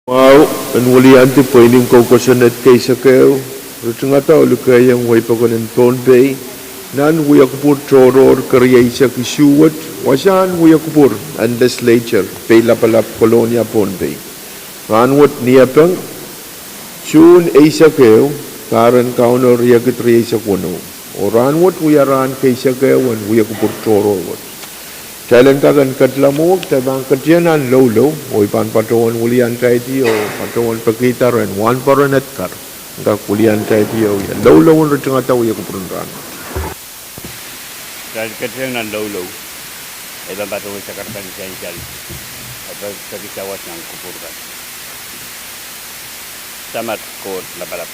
Wow, and waliante pwedeng kokosanet kay Sakeo. Rutungata ulukay ang way pakunin Pohnpei. Nan wiyakupur choror karyaysa kisuwat. Wasan wiyakupur and Legislature. Pelapalap kolonya Pohnpei. Ranwat niyapang. Soon ay Sakeo. Karan kaunor yakit riyaysa kuno. O ranwat wiyaran kay Sakeo and wiyakupur choror wat. Kailan ka kan katlamog, tabang katyanan lolo, o ipan patawan ulian tayo tiyo, patawan pakitar, and one paranet kar, ang ulian tayo tiyo, yan lolo ang rutang ataw yung kupurunran. Dahil katyanan lolo, ibang patawan sa kartan essential, at kakisawas ng kupurkan. Samat ko lapalap.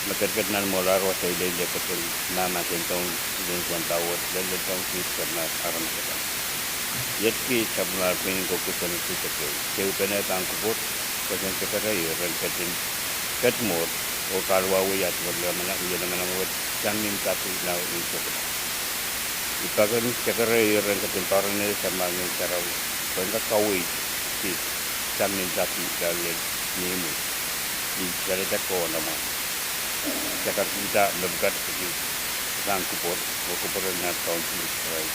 Materkat na molaro sa ilay katul nama sentong din sa tawot dan tong sis karena aram kita. Yet ki sabna pinin ko kusan ku sakyo. Keu pena tang kuput kasan kataray ran katin katmor o kalwawi at wala mana uya naman ang wet samin kapi na ito. Ipagan kataray ran katin parane sa mga saraw. Pagka kawi si samin kapi dalil nimu. Di salita ko naman. Jakarta kita lebih di sang kupur na council right.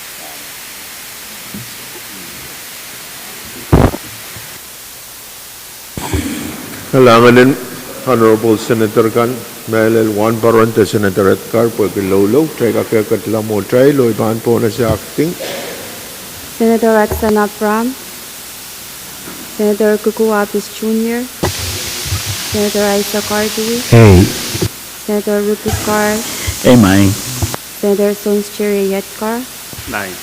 Kailangan din Honorable Senator kan Melel one parante Senator Edgar Pwuhng try ka katlamo try lo iban po na siya acting. Senator Atsana Pram, Senator Kukuapis Jr., Senator Isa Cardui. Hey. Senator Rupis Carr. Hey, Mike. Senator Sons Cherry Yetkar. Nine.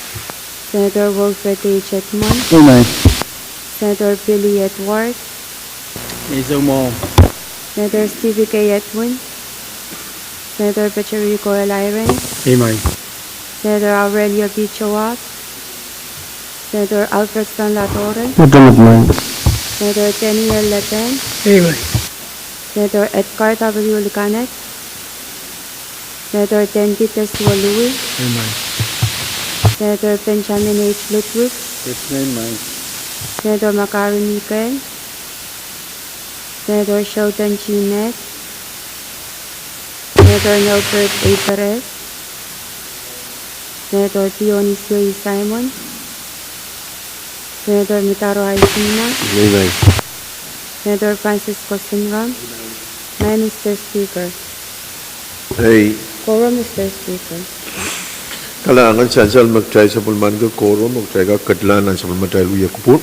Senator Wilfred A. Chetmon. Hey, Mike. Senator Billy Edward. Hey, Zomo. Senator Stevie K. Edwin. Senator Pacharico Eliren. Hey, Mike. Senator Aurelio B. Chowat. Senator Alfred Stanlatore. What do you Mike? Senator Teniel Lepen. Hey, Mike. Senator Edgar W. Lucanet. Senator Tendites Walui. Hey, Mike. Senator Benjamin H. Ludwig. It's name, Mike. Senator Makari Mikael. Senator Sheldon G. Ness. Senator Norbert A. Perez. Senator Dionisio E. Simon. Senator Mitaro Aysina. Hey, Mike. Senator Francisco Sinram. Mr. Speaker. Hey, Quorum, Mr. Speaker. kailangan sansal mag-try sa pulman ka koro, mag-try ka katlanan sa pulman tayo wiyakupur.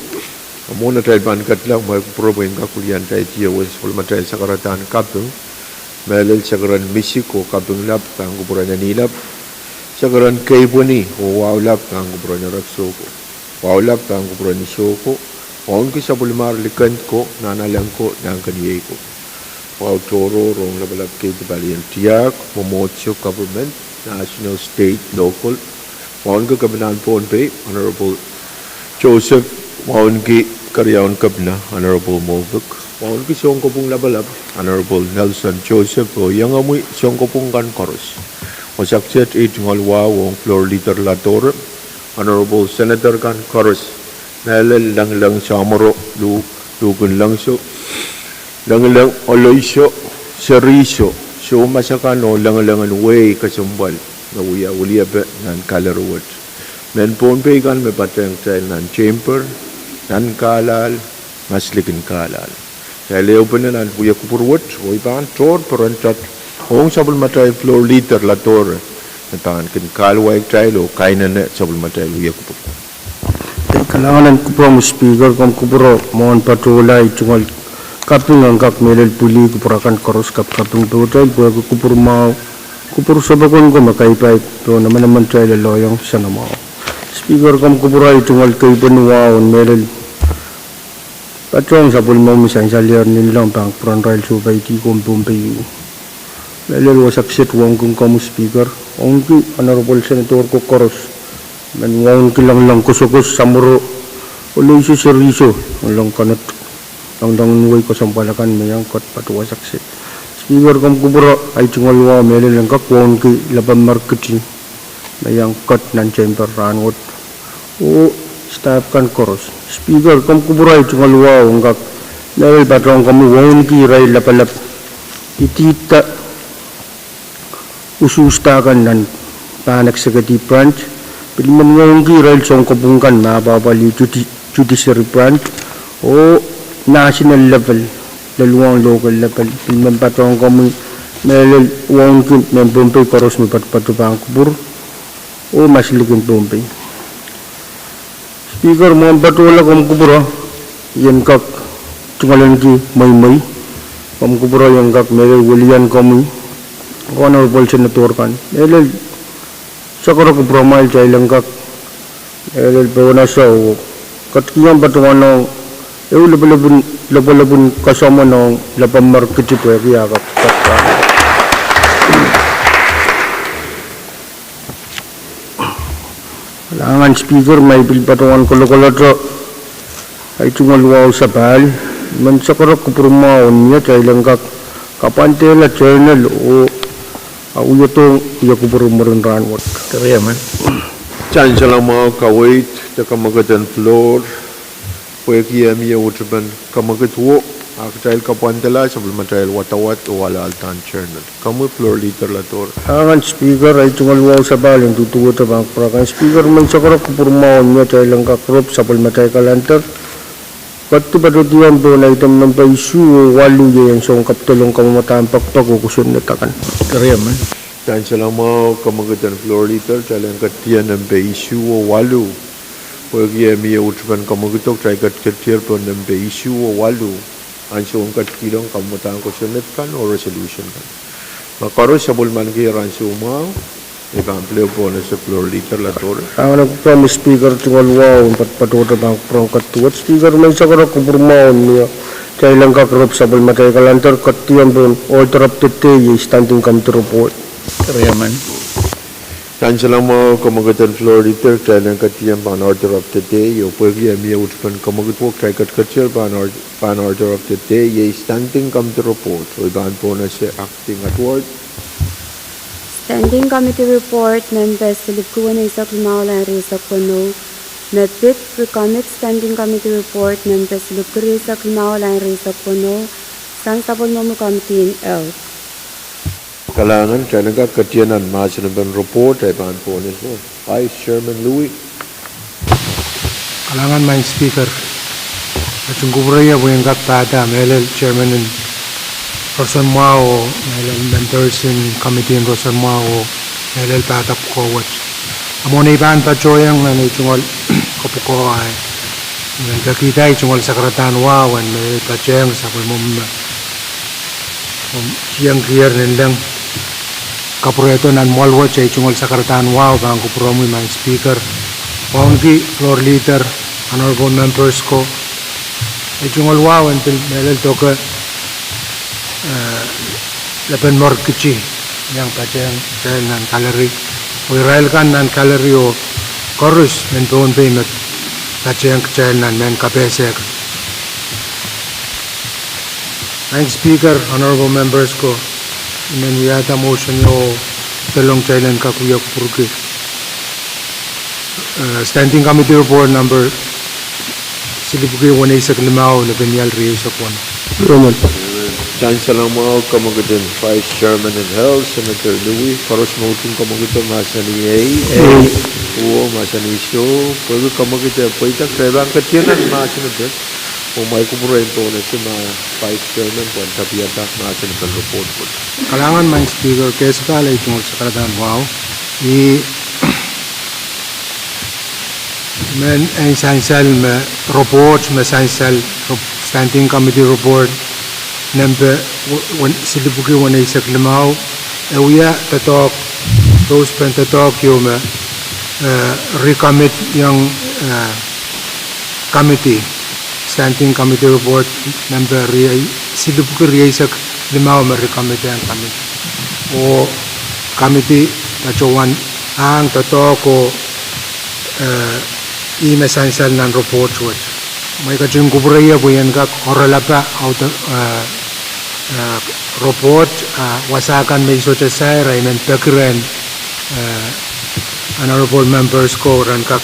Amo na tayo ban katlang, mag-probayin ka kulian tayo tiyo sa pulman tayo sa karatan kapung. Melel sa karan Mexico, kapung lap, kang kupuran na nilap. Sa karan Kaipwani, o wawlap, kang kupuran na raksoko. Wawlap, kang kupuran ni Soko. Pwuhng ko sa pulmar likant ko, nanalang ko, nang kaniyay ko. Wow, toro, rong labalap kay Balian Tiyak, Momotio Government, National, State, Local. Pwuhng ko kabinan Pohnpei, Honorable Joseph, pwuhng ki karyaon kabna, Honorable Movik. Pwuhng ki siyong ko pong labalap, Honorable Nelson Joseph, o yang amoy siyong ko pong kankoros. O sakset itong alwawong floor leader Latore, Honorable Senator kankoros, Melel lang samoro, lugun lang so, lang oloisyo, seriso, so masakano lang way kasumbal, na uya pe nan kalaruwat. Men Pohnpei kan may pateng tayo nan chamber, nan kalal, maslikin kalal. Kaya leo pa na nan uya kupurwat, o ipan tor parantat, kung sabal matay floor leader Latore, natangan kin kalway tayo, kainan na sabal matay uya kupurwat. Kailangan ko po mo speaker kung kupuro mohon patulay tungal kaping ang kap melel puli kupurakan koros kaping total po ako kupuro mau kupuro sabakon ko makaipay to naman tayo loyong sana mau speaker kung kupuro ay tungal kay panuwaon melel patrong sa pulmo misan sa liar nilang pang pranrail subay ki Pohnpei melel wasaksit wong kung kamu speaker ongki honorable senator ko koros Manuang kilang kusukos samuro ulo isu seriso lang kanat lang nuway ko sampalakan mayang kot patuwa saksit speaker kam kubura ay tungalwa mele lang kakwon ki laban marketing mayang kot nan chamber rangot o staff kan koros. Speaker kam kuburai chungal wow ngak level patrong kamu won ki rai lapalap itita usustakan nan panak executive branch pilman won ki rai chong kabungkan mababali judiciary branch o national level laluang local level pilman patrong kamu level won ki Pohnpei koros mi patupang kubur o masilikin Pohnpei. Speaker mo patuloy kam kubura yan kak chungalan ki may kam kubura yan kak mere William kami honorable senator kan ele sakara kubura mail chailang kak ele PWUhng kat kiyang patuano eu lebalabun kasama ng lapamar kitipo kaya kak Langan speaker may bilpatuan kolo-kolo ay tungaluaw sa bahal man sakara kupurmaon niya chailang kak kapantela journal o uyotong iya kupurmaron ranwat kaya man chan salama kawait ta kamagatan floor pweki amia utban kamagatuo aktail kapantela sabul matail watawat o wala altan journal kamu floor leader lator Langan speaker ay tungaluaw sa bahal yung tutuwa tabang prakan speaker man sakara kupurmaon niya chailang kak rop sabul matay kalantar Katu padutian po na item ng issue walu yan song kaptulong kamamataan pagpakukusun na takan. Kaya man. Dahil sa lamaw kamagatan floor leader, talang katiyan ng issue o walu. Pwede miya utpan kamagatok, try katiyan po ng issue o walu. Ansyo ang katilong kamamataan kusunat kan o resolution kan. Makaro sa bulman kaya ansyo umaw. Ikampleo po na sa floor leader lator. Ang nagpromise speaker tungaluaw patuwa bang prong katuwat speaker may sakara kupurmaon niya kailang kakrop sa bulmatay kalantar katiyan po order of the day standing committee report. Kaya man. Dahil sa lamaw kamagatan floor leader, kailang katiyan pa order of the day o pwede miya utpan kamagatwok kay katkatsyal pa order of the day standing committee report. O iban po na siya acting at ward. Standing Committee Report, members Silipkuan ay Saklimaula ay Risakuano. Medbit Recommit Standing Committee Report, members Silipkuri Saklimaula ay Risakuano. Sansapol Momo Committee in L. Kalangan, kaya nagkakatiyanan, masinaban report, ay paan po niso. Vice Chairman Louie. Kalangan may speaker. At yung kuburaya po yung kaktada, melel Chairman and Rosan Mao, members in committee in Rosan Mao, melel patak kowat. Amo na iban pa choyang na chungol kopuko ay nakita ay chungol sa karatan wawan may pacheng sa kulmum yang clear nindang kapureto nan molwo chay chungol sa karatan waw bang kupromo may speaker Pwuhng floor leader honorable members ko ay chungol wawan melel toka laban morkichi yang pacheng dahil ng kalari o Israel kan ng kalari o korus men Pohnpei met pacheng dahil ng men kapesek. Ang speaker, honorable members ko, inan wiyata motion yo talong chailan kakuyak purke. Standing committee report number Silipuki 185 laban Rio sa Pwuhng. Roman. Diyan sa lang mga kamagatan, Vice Chairman and Health, Senator Louie, paros motion kamagatan, Masani A, o Masani Show, pwede kamagatan, pwede kaya ang katiyanan, Masani o may kumurahin po na si Vice Chairman po, tapiyatak, Masani pa report po. Kalangan may speaker, kaya sa kalay tungkol sa karatan, wow, men ang sansal reports, sansal standing committee report, Nempe Silipuki 185 Ewiya tatok those pen tatok yung recommit yung committee standing committee report number Silipuki 185 recommit yung committee o committee tachuan ang tatok ko imesansal ng report what may kaching kuburaya po yan ka koralapa auto report wasakan may sochasay rayman pekren honorable members ko ran kak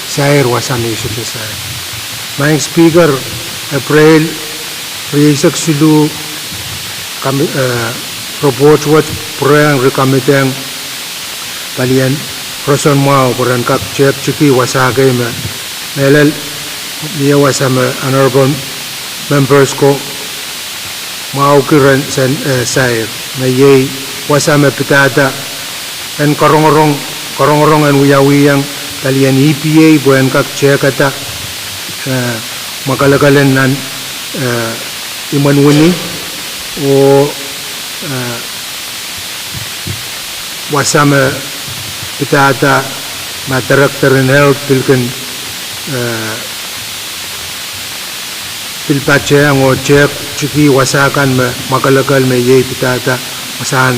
sair wasami isu sair. Maing speaker April riisak silu kami propose what Pwuhng recommending palian person mau peran kak cek ciki wasagai me melel dia wasama honorable members ko mau kiran sen sair me ye wasama pitata en korong en wiyawiyang palian EPA buan kak cek kata makalagalan nan imanwini o wasama pitata matarakter in health pilkan pilpacheng o cek ciki wasakan makalakal me ye pitata wasahan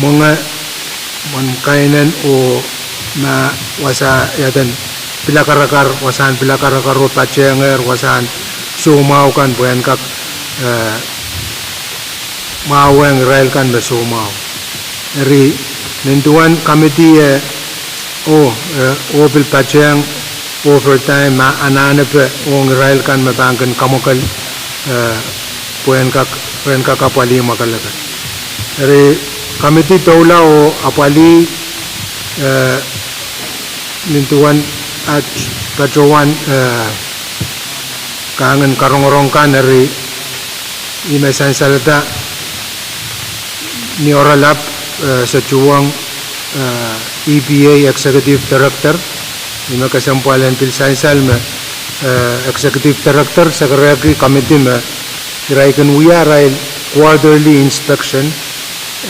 mga kainan o na wasa yatan pilakarakar wasahan pilakarakar o pachenger wasahan sumau kan buyan kak maweng rail kan be sumau eri nintuan committee o pilpacheng overtime ma anane pe ong rail kan mabangkan kamokal buyan kak apali makalakan eri committee taula o apali nintuan at patrowan kangen karong-rong kan dari imesan salata ni oralap sa Pwuhng EPA Executive Director ima kasampalan pilsansal me Executive Director Secretary Committee me iraikan wiya rail quarterly inspection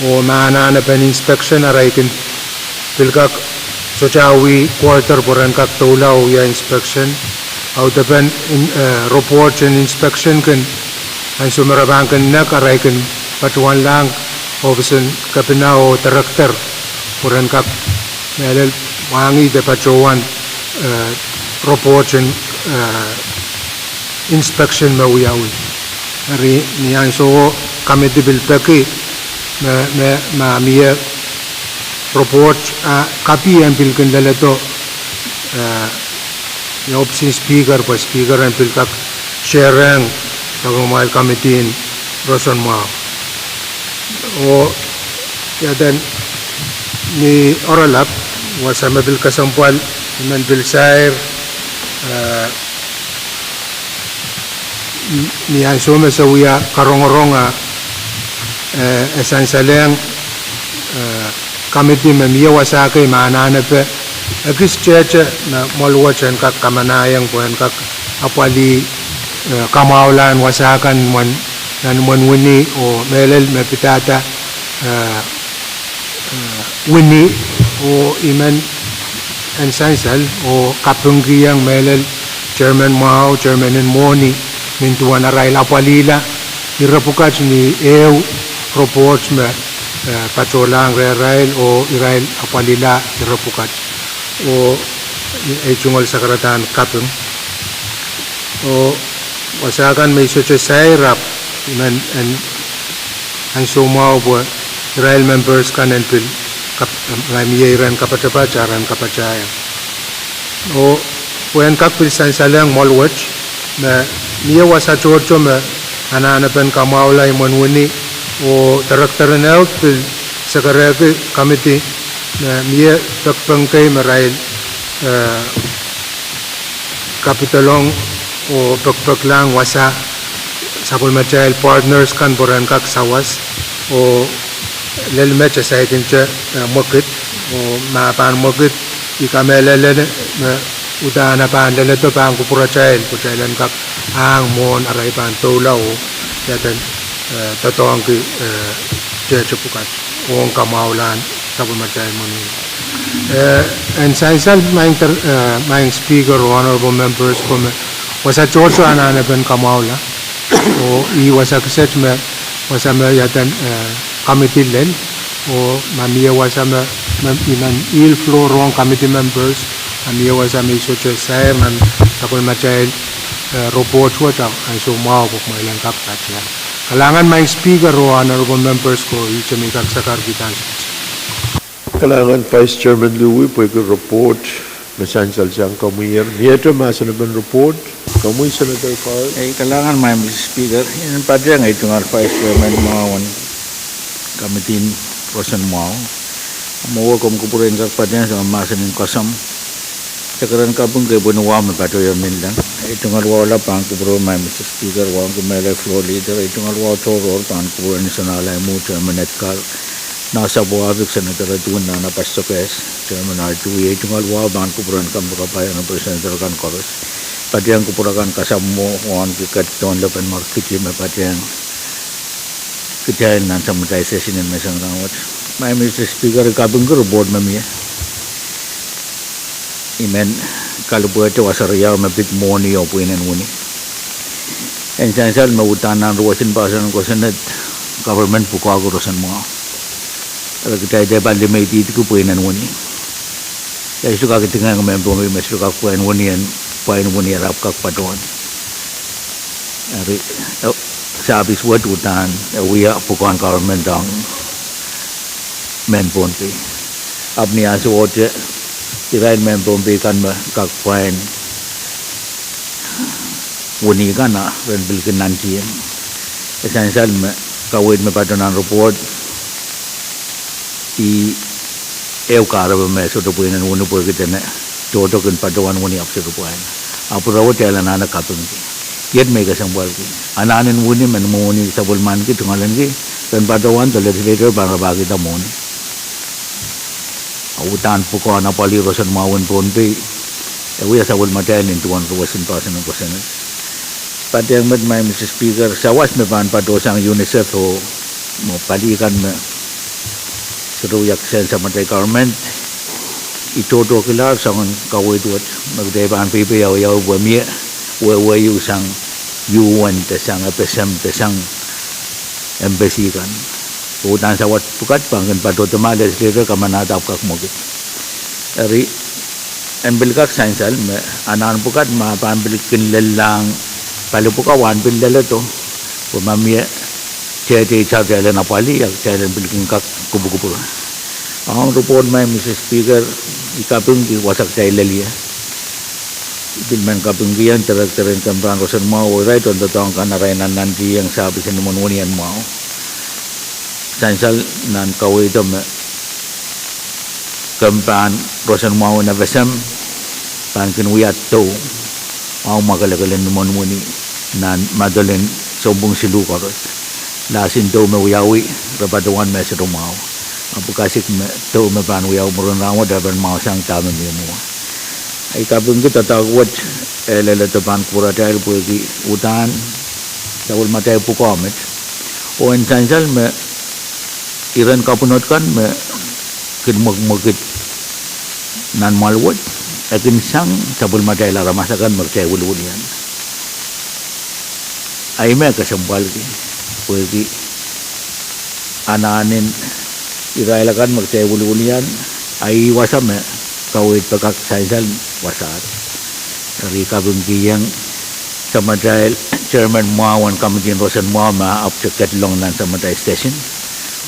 o maana pen inspection araikan pilkak sochawi quarter poran kak tulaw ya inspection au depan report and inspection kan ang sumarabangkan na karaikan patuan lang ofisin kapinao director poran kak melel wangi de patuan report and inspection mawiyawi ari niyan so committee bil peki ma miya report copy and bil kan dalato option speaker and pilkak sharing tagumal committee in Roson Mao o yadan ni oralap wasama bil kasampal man bil sair ni ansome sawiya karong-ronga esansaleng committee memiya wasakay maanana pe agis cheche na malwachen kak kamanayang buwan kak apwali kamaulan wasakan nan wini o melel mepitata wini o iman ensansal o kapunggiyang melel chairman Mao chairman Moni mintuan arail apwalila irapukat ni reports me patrolang rail o irail apwalila irapukat o chungol sa karatan Pwuhng o wasakan may such a sairap and ang sumaw po rail members kanan pil ngamiyiran kapatapacharan kapachaya o puyan kapil sansalang molwatch na miya wasa chorcho me ananapan kamawlay manwini o director and health pil secretary committee na miya Pwuhng marail kapitalong o Pwuhng lang wasa sapul machail partners kan boran kak sawas o lelmecha sa itin cha mokit o mapan mokit ikamelele udana pan leleto pan kupurachail kuchailan kak ang mon aray pan tulaw yatan tatong ki chechupukat o kamaulan sapul machail moni and saisal maing speaker o honorable members ko wasa chocho ananapan kamaula o iwasa kaset me wasa me yatan committee len o mamiya wasa me iman il floor wrong committee members mamiya wasa me socho sair man tapol machail report wata ay sumao kung mailan kapkat yan kalangan maing speaker o honorable members ko ichemikak sakar kitan Kalangan Vice Chairman Louie po report Essential siyang kamuir. Nieto masanaban report. Kamuy Senator Carl. Kailangan may Mr. Speaker. Yan pa dyan ay itong Vice Chairman mga Committee Rosan Mao. Mawa kumkupurin kak pa dyan sa masanin kasam. Sakaran kapung kay bunuwa may pato yung minlang. Itong alwala pang kupurin may Mr. Speaker. Wang kumela floor leader. Itong alwala toror pang kupurin sa nalay mo Chairman Edgar. Nasa buwabik Senator Adun na napastokes. Chairman R2. Itong alwala pang kupurin kampakapayan ng Senator Kankoros. Pati yang kupurakan kasamo on kikat don lepan market may pati yang kitayan nan samutai session in mesang rawat. My Mr. Speaker kabunggur board mami. Imen kalau buat wasarya mabit moni o puinan muni. En sansal mautanan ruasin pasan ko senat government buka urusan mo. Kalau kita ada balik mai itu puinan muni. Ya suka ketinggalan member mai suka puinan muni pain muni rap kak padon. Ari sabi suat utan uya bukan government dong men Pohnpei. Abni asu oje kirain men Pohnpei kan kak pain muni kana ren bilkin nanti. Essential me kawin me padonan report i eukara me sudah puinan muni pun kita ne jodoh kan padoan muni apse rupuan. Apu rawat jalan anak kapung ki, yet mega sambal ki. Anak-anak muni men muni sabul man ki tungalan ki, dan padoan tu legislature bangga bagi tamoni. Utan puko anak pali rosan mawon Pohnpei, ya sabul material ni tuan ruasin pasan ng kosenet. Pati yang med may Mr. Speaker, sawas me pan padosang UNICEF o mo palikan me seruyak sen sa matay government. Ito kilar sangon kawai tuat magdeban pipi yaw buamia wayu sang UN tesang FSM tesang embassy kan utan sawat pukat pangan pato temales leader kamanatap kak mogit ari embil kak sainsal anan pukat ma pambil kinlelang palu pukawan bil lelato pemamia jadi charge na pali yak charge bilkin kak kubu-kubu. Ang report may Mr. Speaker ikapung di wasak saya lelia. Bilman kapung biyan terak-terak kampan rosan mau right on tatang kanarainan nanti yang sabi sa namununian mau. Sansal nan kawai itu kampan rosan mau na besam pan kinuyat to mau magalagalan namununi nan madalen sombong silu karos. Lasin to mawiyawi rapatuan may sa rumao. Apo kasik to mapan wiyaw murun rawa daban mau sang tamen ni mo. Ai kabung kita tawat leleto pan kuratel pugi utan tawul matay pukomet. O en sansal me iran kapunot kan me kinmagmagit nan malwat akin sang tawul matay la ramasakan magchay wululian. Ai me kasambal ki pugi ananin irailakan magchay wululian ay wasam kawit pagkak saisal wasat. Dari kabung kiyang samadai chairman Mawan committee rosan Mama up to long nan samadai station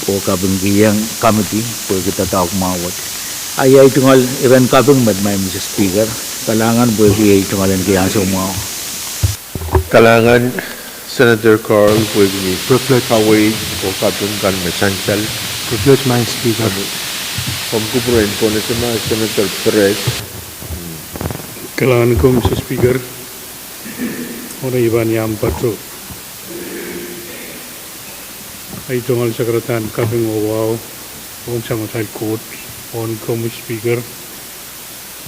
o kabung kiyang committee po kita tawag mawat. Ay tungal iran kabung may Mr. Speaker kalangan po kiyay tungalan kiyang sumaw. Kalangan Senator Carl Pwuhng kawit o kabung kan essential. Privilege my Speaker. Pagkupurin po na Senator Pahrek. Kailangan ko, Mr. Speaker, orang iban yang patro. Ay tungal sakratan kaping owaw, on sa matay court, on ko, Mr. Speaker,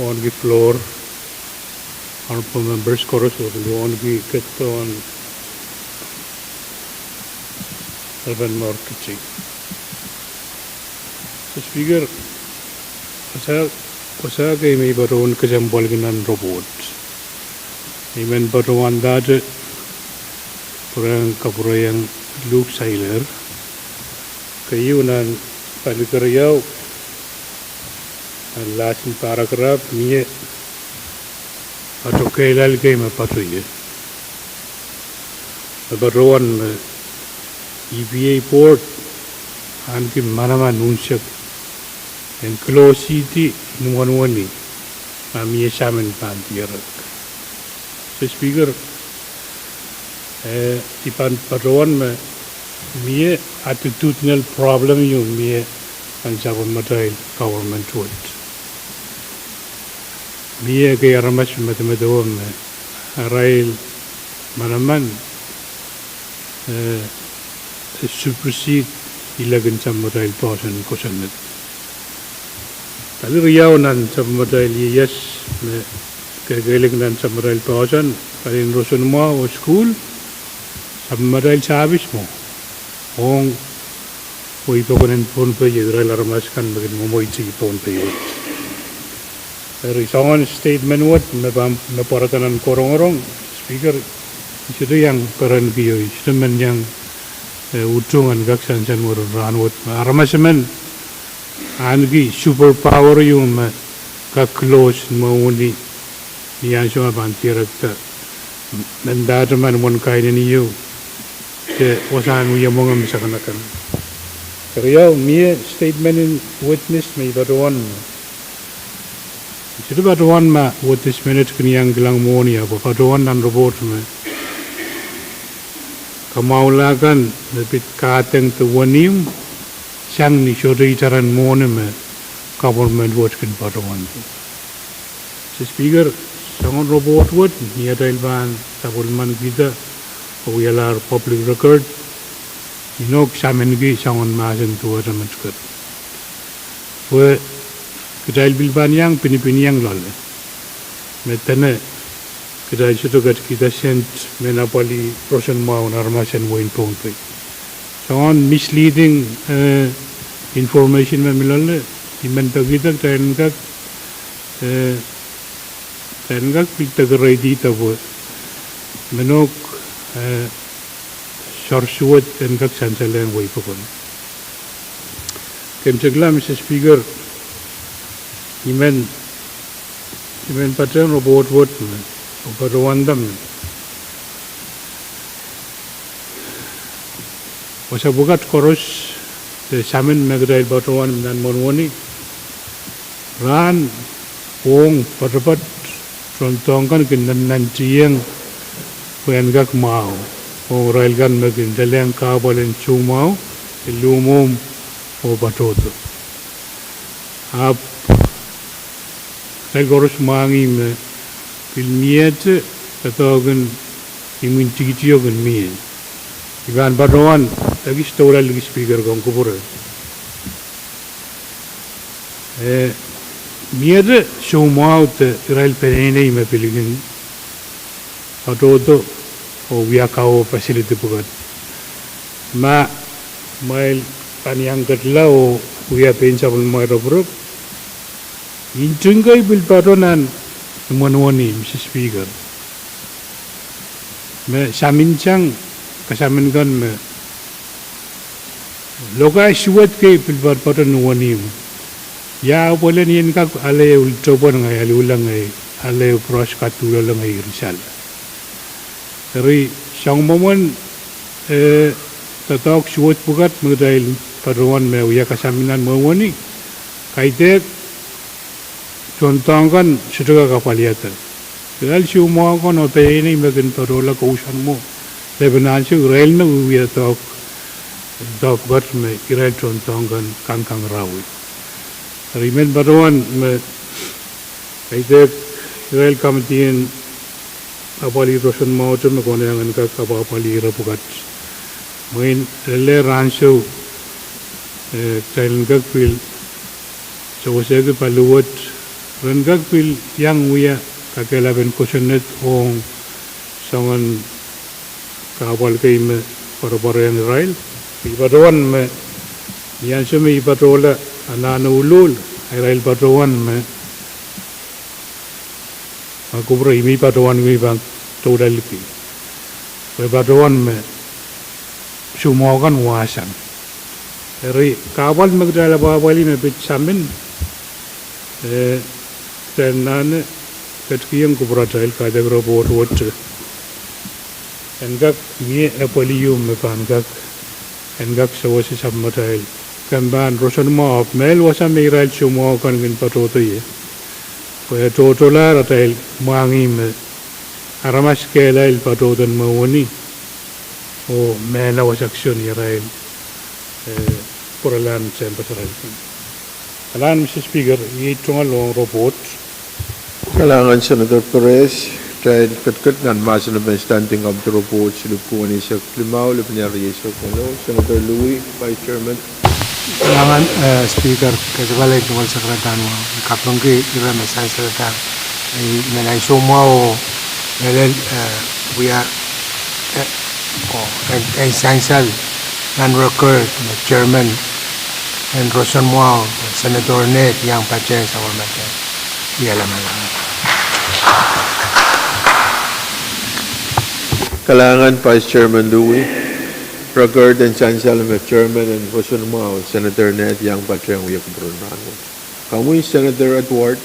on the floor, honorable members chorus, on the Kadkadaur, Alban Marketing. Speaker, saya kay may baron kasambal ginan robot. Imen baron dad perang kapurayang Luke Sailor. Kayo nan palikarayaw ang lasin paragraph niya atau kailal kay mapatuye. Baron EPA port anki manaman nunsyak and close city nuanwani mie samen pan tirak. So speaker ipan paruan mie attitudinal problem yung mie ang sabon matail government wood. Mie kaya ramas matamatawan arail manaman supersede ilagan sa matail person kusanat. Tali riyaw nan sa matail yes kagaling nan sa matail person kalin rosun mo o school sa matail sabis mo. Pwuhng ipo ko ng Pohnpei yun ramas kan bagin mo si Pohnpei yun. Pero isang statement what naparatan ng korong-orong speaker ito yang peran kiyo ito man yang utungan kaksan mo ran what ramas man angi superpower yung ka-close mo ni niyan siya bantirak ta nandata man mon kain niyo ke wasan mo yung mga misakanakan. Pero yaw mie statement in witness may batuan ito batuan ma witness minute kaniyang gelang mo niya batuan nan report ma kamaulakan napit kateng tuwanim siyang ni syuritaran mo na ma government watch kan batuan si speaker sangon report what niya dahil ban tabulman kita o yalar public record inok samen gi sangon masen tuwa ramat kat we kedai bilban yang pini yang lol metane kedai situ kat kita sent menapali prosen mau narmasen wain Pohnpei sangon misleading information memilol iman kita tenggak piltagerai di tabu menok sorsuat dan kak sansalan way pokon. Kem cegla Mr. Speaker, imen patron robot wot operwandam. Wasa bukat koros samen magdai batuan dan monwoni ran Pwuhng patpat trontongkan kinan nantiang Pwuhng mau o railgan magin dalang kabalin sumau ilumum o batoto ap railgoros mangi me pilmiet katogan imin tigitiogan mie iban batuan lagi storal lagi speaker kong kupura miede sumau te rail penene me piligin batoto o via kau facility bukan mail paniang ketla o via pensa pun mai robro injungai bil patonan monwani Mr. Speaker me samincang kasamin kan me lokai suat ke bil paton wani ya boleh ni kan ale ultopon ngai ale ulang ngai ale pros katulang ngai risal Dari siang momen tatok suat bukat mengenai paruan mewia kasaminan mewani kaitek contohkan sudah kapaliata. Kalau semua kan apa ini mungkin parola kausan mo. Lebanon rail na uya tok ber me rail contohkan kangkang rawi. Dari men paruan me kaitek rail kamtian apali rosan mau tu nak kena yang angkat apali rapukat. Main le rancho Thailand pil sewasega paluat rengak pil yang uya kakelaben kosenet ong sangan kapal kaime para yang rail ibadoan me yang semi ibadola anana ulul rail ibadoan me aku beri ibadoan me bang total pi ibadoan me semua kan wasan dari kapal magdala bawali me pitsamin dan ketkiyang kubra trail Kadkadaur bot engak ni apalium me pangak engak sawasi samma trail kamban rosan ma mel wasa me rail semua kan gin patoto ye Kaya totola dahil mangim aramas kela il patodan mawani o mena was aksyon irail puralan sempre saral. Alan Mr. Speaker, itong along report. Kailangan Senator Perez dahil katkat mas na standing up the report sila po ni sa Klimaw, Lipanari sa Kuno, Senator Louie, Vice Chairman. Kailangan Speaker, kasi balay tungkol sa karatan mo, kapag kira mesay sa karatan, ay nanay sumwa o we are essential non-record Chairman and Rosan Muao, Senator Net, yang pachen sa warmate. Iyalaman lang. Kailangan Vice Chairman Louie, Record and Chancellor Chairman and Rosan Muao, Senator Net, yang pachen uyak Brunano. Kamuy Senator Edward.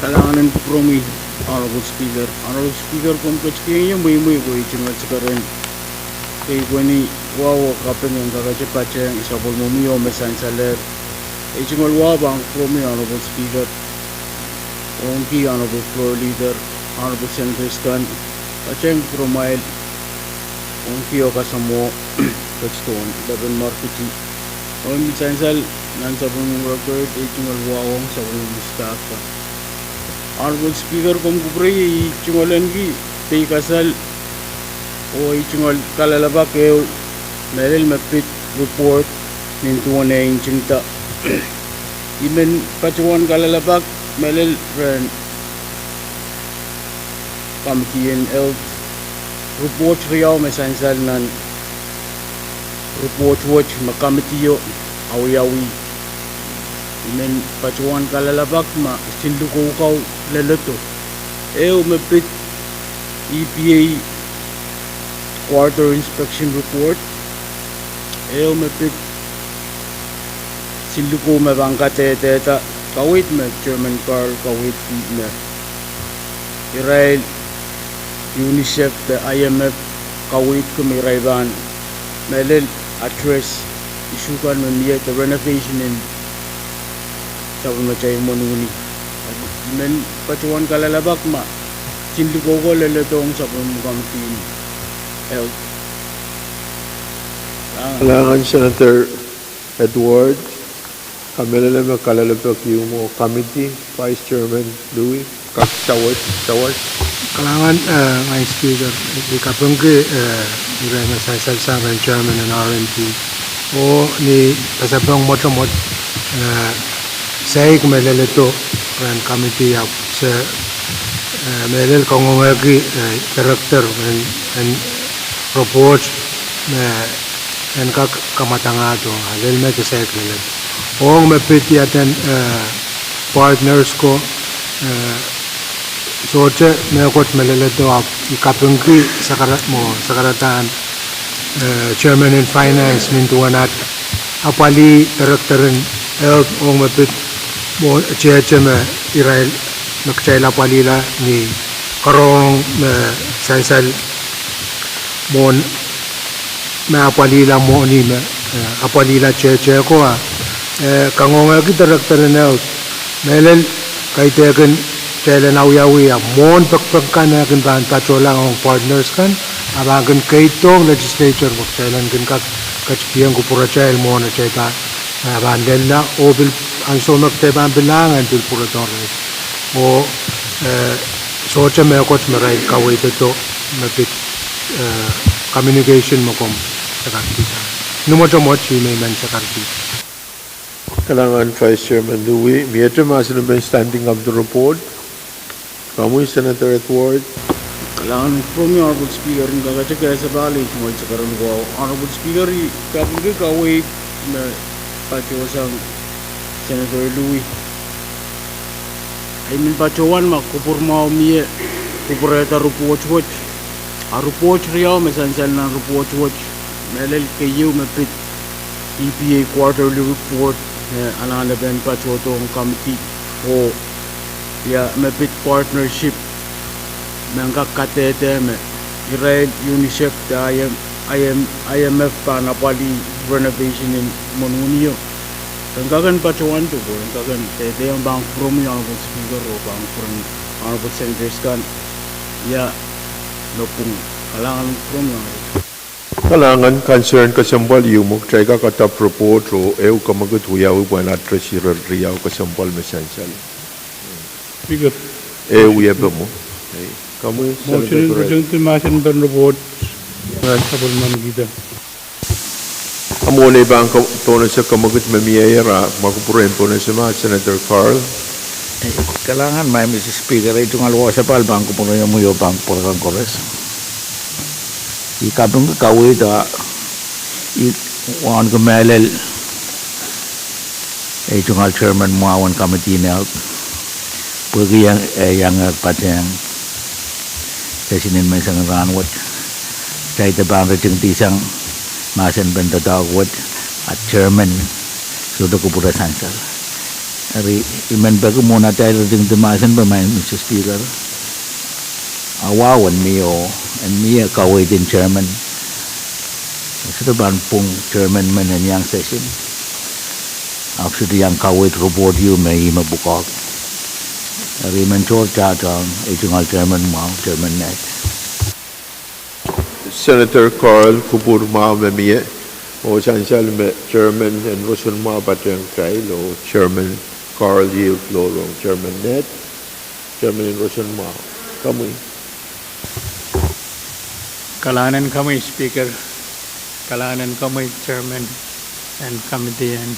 Kailangan ng promi, Honorable Speaker. Honorable Speaker, kung kachikiyang yung muy ko itingal sa karin. Kaya ko ni wawo kapag yung kakachipatya yung isabol mo miyo may sansaler. Itingal wabang promi, Honorable Speaker. Onki, Honorable Floor Leader, Honorable Senator Stan, kacheng promail. Onki o kasamo, kachton, daban marketing. Onki sansal, nansabong record, itingal wawang sabong staff. Honorable Speaker, kung kupray, itingalan ki, tay kasal, o itingal kalalabak, meron mapit report, nintuan na yung cinta. Imen pacuan kalalabak, meron rin, kamitiyan health, report riyaw, may sansal nan, report watch, makamitiyo, awi-awi. Men pacuan kalalabak ma sindukukaw lalato. Umapit EPA quarter inspection report. Umapit sinduko mabangkateta kawit me Chairman Carl kawit me Israel UNICEF the IMF kawit kumiraiban melel address isukan me the renovation in sabon macay mo nuni. Men pacuan kalalabak ma sinduko ko lalatong sabon mukamtin health. Kailangan Senator Edward, kami lang kalalabak yung mo committee, Vice Chairman Louie, Chaward. Kailangan my Speaker, kapag iray masasal sa Chairman ng RNP o ni pasabang motomot saya kumalalito ran committee up sa melel kongongagi director and reports and kak kamatangato halil me sa sekretar ong mapiti aten partners ko soche me kot melalito up ikapungki sakaratan chairman in finance nintuanat apali director health ong mapit mo checheme Israel nakchaila palila ni karong sansal mon na palila mo ni apalila cheche ko kangonga ki director na melel kay teken tele nauyawi mon pakpakkan kan ban pacholang ang partners kan abagan kay tong legislature baktelan kan kachpiyang ko pura chail mo na cheta bandella o bil anso magteban bilangan bil pura torres o socha me kot merai kawai to mapit communication mo kom sakarti numo to mo chi may man sakarti. Kailangan Vice Chairman Louie, miyete masin na standing up the report. Kamuy Senator Edward. Kailangan from your Honorable Speaker ng kagachakaya sa bali mo sa karon ko Honorable Speaker kapag kawai na pacuan Senator Louie ay min pacuan makupurma umiye kupureta report watch a report riyaw mesansal na report watch melel kayo mapit EPA quarterly report alang na ben pacuan tong committee o ya mapit partnership mangka katete me Israel UNICEF the IMF pa napali renovation in Monunio Rengkagan pacuan tu bo, rengkagan tete yang bang promi honorable speaker o bang Pwuhng honorable senators kan ya lopung kalangan promi honorable. Kalangan concern kasambal yung try ka kata propose o kamagut huyaw buwan at treasurer riyaw kasambal mesensal. Speaker. Uya ba mo? Kamu Motion presented motion ban report. Supplement kita. Amo na ibang tono sa kamagut mamiyayara makupurin po na si Senator Carl. Kailangan may Mr. Speaker ay tungalwa sa palbang ko po na yung muyo bang Pohrek Kores. Ikabung ke kawai tak, wan ke melel, tungal chairman muawan committee ni, pergi yang pateng, sesinin mesang ranwat, saya terbang receng tisang, masen benda dawat, at chairman sudah kupura sansal. Hari iman bagu mona tayo receng temasen bermain Mr. Speaker. Awawan mio and mia kawai din chairman. Sudah ban Pwuhng chairman man and yang session. After the yang kawai report you may mabukak. Riman chor chatang itungal chairman mau chairman net. Senator Carl kupur mao mamiyay o sansal me chairman and Rusun mao batang trial o chairman Carl yield floor o chairman net, chairman and Rusun mao. Kamu Kalanan kami speaker, kalanan kami chairman and committee and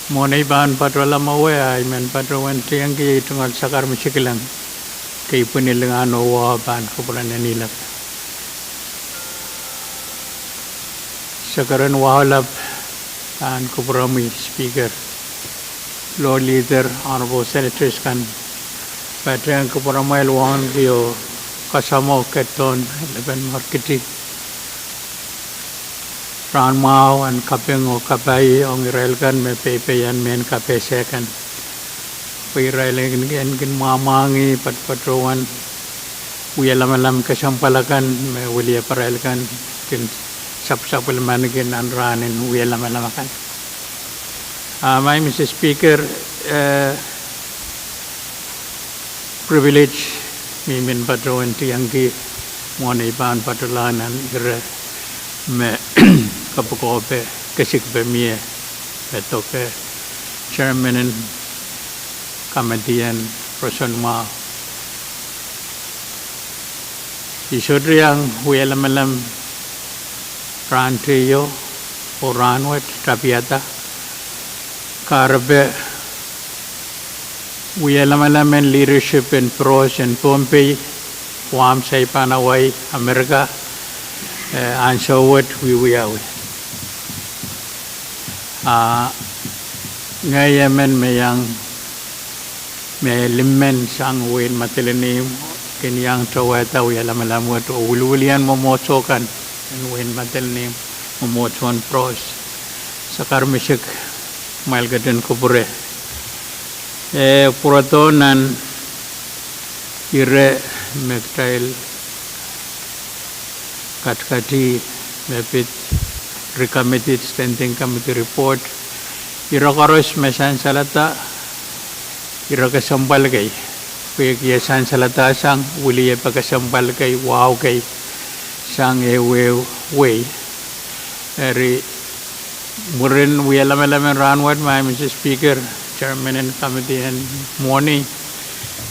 Moni ban patrola mawe ay men patrowan tiyang ki tungal sakar misikilang kay punilang wa ban kupulan nila. Sakaran wahalap ban kupurami speaker, Lord Leader, Honorable Senators kan patrang kupuramay luwan kiyo kasama keton 11 marketi ran mau an kapeng o kapai ong irelkan me pepeyan men kape second pirailen gen mamangi patron wialalam kasampalakan me wilia parelkan kin sapsapul manigin an ranin wialamalakan my Mr. Speaker privilege mimin patron tiangki moni ban patulanan ire me kapukope kesikpe mie betoke chairman and committee and person ma isodriang huelamalam rantriyo oranwet tapiata karbe Uyalamalaman leadership in pros and Pohnpei, Pohnpei Panaway, America, and so what we are. Ngayaman mayang may limmen sang win matilinim kinyang tawata uyalamalamwat o wululian momotokan and win matilinim momoton pros sa karmisik malgadan kubure. Puratonan ire mektail katkati mepit recommitted standing committee report ira karos mesan salata ira kasambal kay pagyasan salata sang uliya pagkasambal kay wow kay sang way eri murin wialamalaman ranwat my Mr. Speaker Chairman and Committee and Moni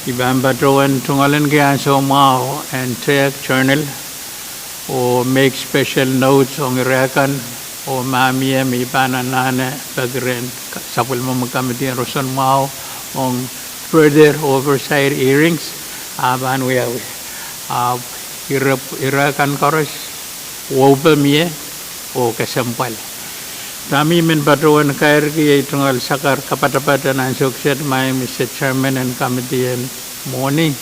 Ibang Batroan tungalan kaya so mao and take journal or make special notes on rekan o mamiya may pananana pagren sapul mo magkamiti ang Rosan mao on further oversight hearings aban we irakan karos wobel miye o kasampal kami men Batroan kair ki tungal sakar kapatapatan ang sukset may Mr. Chairman and Committee and Moni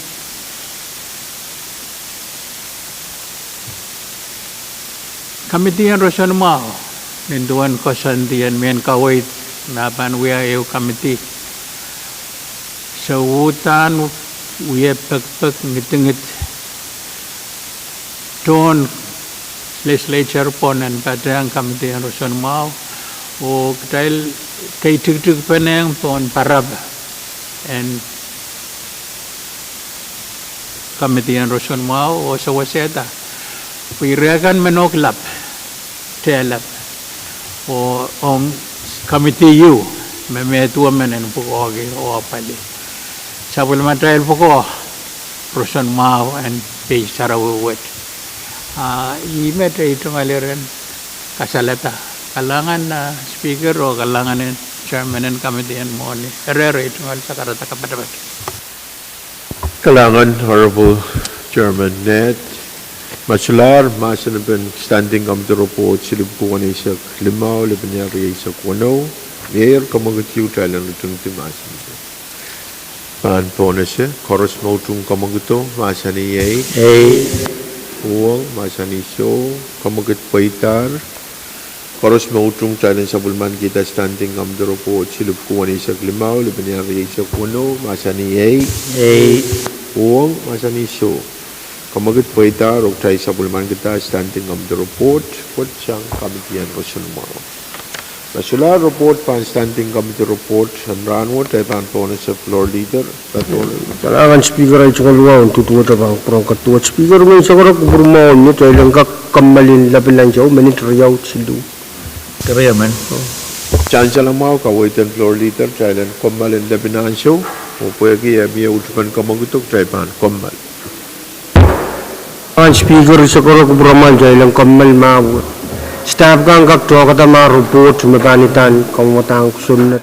Committee and Rosan mao ninduan kosan diyan men kawait napan we are committee sa utan we pagpag ngitngit ton Legislature pon and Pahrek Committee and Rosan mao o ktail kay tuk peneng pon parab and committee and Roson Mao o sa waseta piragan menok lap telap o on committee you me tua menen po ogi o pali sabul matrail po Roson Mao and pay sarawet imet itu ngaliran kasalata kalangan speaker o kalangan chairman and committee and mo ni erere itu ngal sa karata kapadabat Kalangan Honorable Chairman Net Masular Masanabin Standing Committee Report Silip Kuwanisyak Limaw Libanari Isak Wano Mayor Kamagatiu Thailand Lutung Timasin Pan Ponase Koros Mautung Kamagato Masani Pwuhng Masani So Kamagat Paitar Koros Mautung Thailand Sabulman Kita Standing Committee Report Silip Kuwanisyak Limaw Libanari Isak Wano Masani Pwuhng Masani So Kamagat Paitar Oktai Sabulman Kita Standing Committee Report Pwuhng Committee and Roson Mao Masular report pan Standing Committee report Ranwo Taipan Ponus of Floor Leader Kalangan speaker ay chukalwa untuk tuwa tabang prong katuwa speaker may sakara kuburmaon niya tayo lang kamalin lapilan siya menit riyaw silu Kaya man. Chancellor Mao Kawaitan Floor Leader Thailand Komal and Lebanon Show Upayagi Amia Utpan Kamagutok Taipan Komal Kalangan speaker ay sakara kuburmaon tayo lang kamal mawat Staff kang kaktuwa katama report sumapanitan kung matang sunat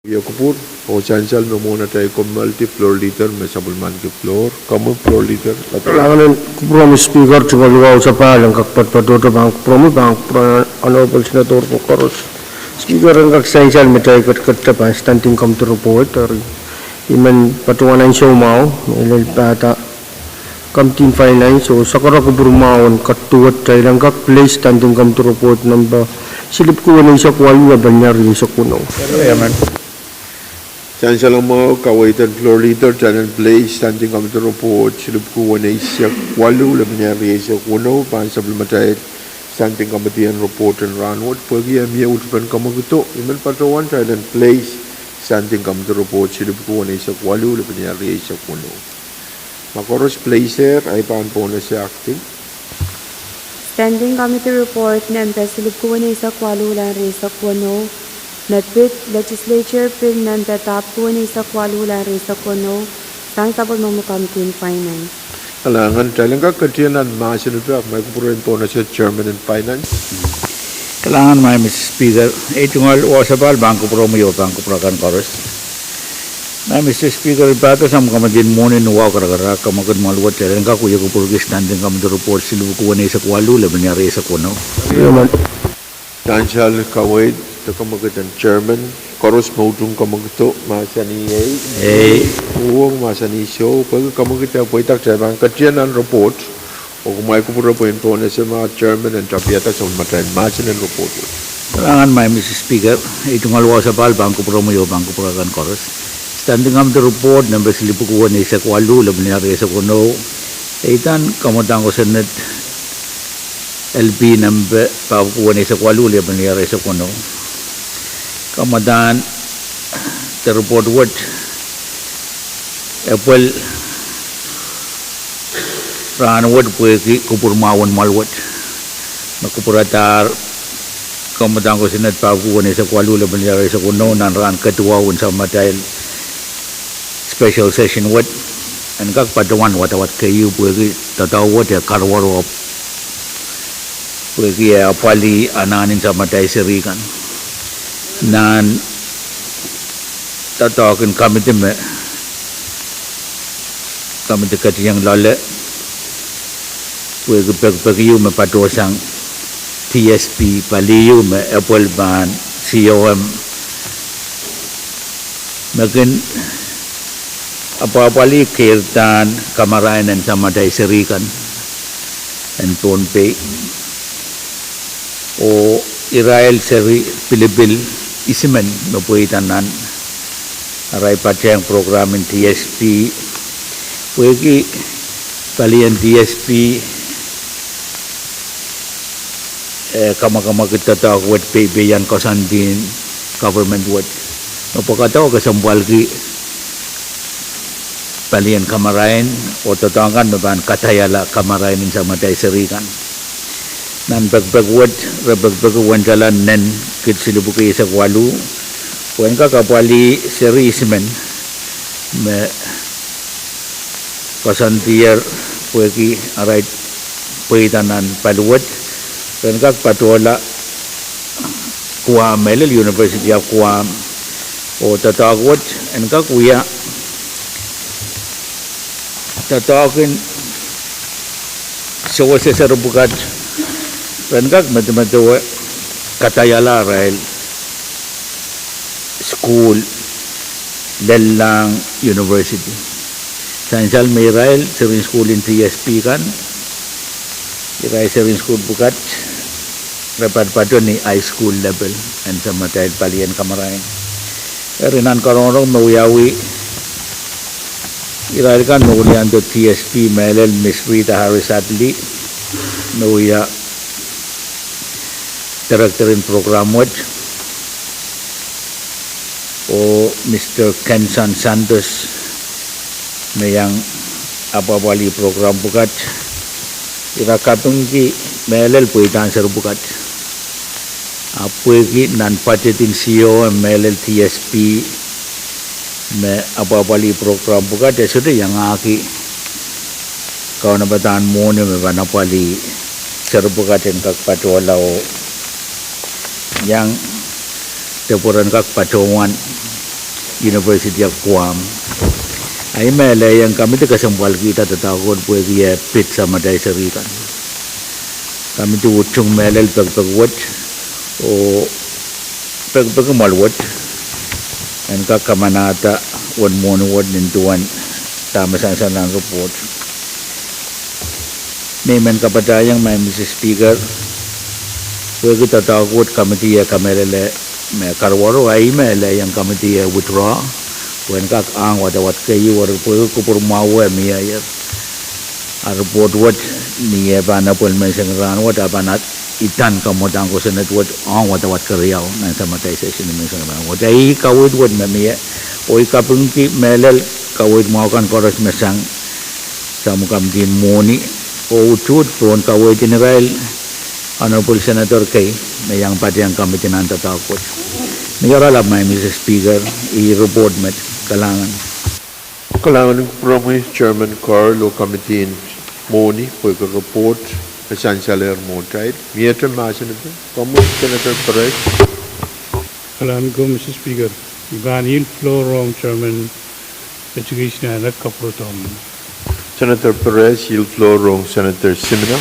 Ya kupur, o chancel memona tay ko multi-floor leader me sabulman ke floor, kamu floor leader. Kailangan kupromi speaker cuma luau sa palang kakpat-patoto bang kupromi bang honorable senator ko koros. Speaker ang kaksansal metay kat pa standing come to report or iman patuanan siya mau ilal pata kamtin finance o sakara ko burmaon katuat tay lang kak place standing come to report number silip ko na isa kwalu abanyar sa kuno. Yaman. Chancel mo kawaitan floor leader channel play standing come to report silip ko na isya walu labnyari sa kuno pan sabulmatay standing committee and report and ranward pagi amia utpan kamaguto iman patawan channel place standing come to report silip ko na isya walu labnyari sa kuno makoros placer ay pan po na siya acting Standing Committee Report ng Silip ko na isa kwalu lang rin sa kuno na Legislature Pwuhng ng tatap ko na isa kwalu lang rin sa kuno sang sabon mo Campaign Finance. Kailangan talaga katiyanan masin ito may kupurin po na siya Chairman and Finance. Kailangan may Mr. Speaker, tungal wasabal bangko promo bangko prakan koros. Na Mr. Speaker, bato sa mga kamadin muna nuwa karagara kamagad maluwat kailan ka kuya ko purgis standing kamad report silubu ko na isa kwalu laban niya rin sa kuno. Chancel kawait ito kamagad ang Chairman koros mautong kamagto masani Pwuhng masani show pag kamagad po itak siya bang katiyanan report o kumay kupura po po na siya mga Chairman and Chapiata sa matayin masin ang report. Kailangan may Mr. Speaker, tungal wasabal bangko promo bangko prakan koros. Standing up the report number silipukuan ni sa kwalu laban niya rin sa kuno. Itan kamutang ko Senate LP number pakukuan ni sa kwalu laban niya rin sa kuno. Kamutan the report what Apple ranwad pwede kupurmawan malwat makupuratar kamutang ko Senate pakukuan ni sa kwalu laban niya rin sa kuno nan ran katuwawan sa matay special session what and kak padawan watawat kayu pwede tatawat ya karwaro pwede ya pali ananin sa matay sirikan nan tatawakin kami katiyang lale pwede pagpagiyo mapatosang TSP paliyo me Apple ban COM makin apa-apali kirtan kamarayan sa matay sirikan and Pohnpei o Israel seri Pilipil isimen mapuitanan aray patyang program in TSP pwede palian TSP kama-kama kita tahu what PByan kasandin government what mapakataw kasambal ki palian kamarain o tatangan maban katayala kamarain sa matay sirikan nan bagbagwad rabagbagwan jalan nen kit silibuki sa kwalu wen ka kapali serismen me kasantier pweki aray pwitanan paluwat wen ka patola Kuam University of Kuam o tatagwat en ka kuya tatawakin sa wasa sa rubukat renkak matematika katayala rail school Lelang University sansal may rail serving school in TSP kan rail serving school bukat rapat padon ni high school level and sa matay palian kamarain rinan karong mawiyawi Iralkan nulian do TSP Melel Miss Rita Harris Adli nuya director in program what o Mr. Kensan Santos mayang apabali program bukat irakatong ki Melel puitan ser bukat apuki nan patetin CEO Melel TSP me apa-apali program buka dia sudah yang aki kau na bataan mo ni me banapali serbuka den kak patolau yang tepuran kak patowan University of Pwuhng. Ay mele yang kami tu kesempal kita tatakot pue dia pit sama dari serikan. Kami tu ucung melel peg-peg o peg-peg malwat. And kakamanata wan monuwad nintuan tama sa report. Nemen kapatayang may Mr. Speaker, pwede tatakot committee kamelele may karwaro ay mele yang committee withdraw when ang wat kayo war pwede kupurmawe miya yat a report what niya ba na pwede may sangran what abanat itan kamotang ko sa network ang wat kariyaw na sa matay session may sangran what ay kawid what miya o ikapungki melel kawid mo kan koras mesang sa mukam din muni o utud pron kawid general Honorable Senator Kay na yang pati ang committee na tatakot. Nag-aralap may Mr. Speaker i-report met kalangan. Kalangan ng Pohnpei Chairman Carlo Committee in Moni pag-report essential mo tried. Miyatra masin ito. Kamu Senator Pahrek. Kalangan ko, Mr. Speaker. Iban il floor wrong Chairman Education na nagkaprotom. Senator Perez, yield floor wrong Senator Simina.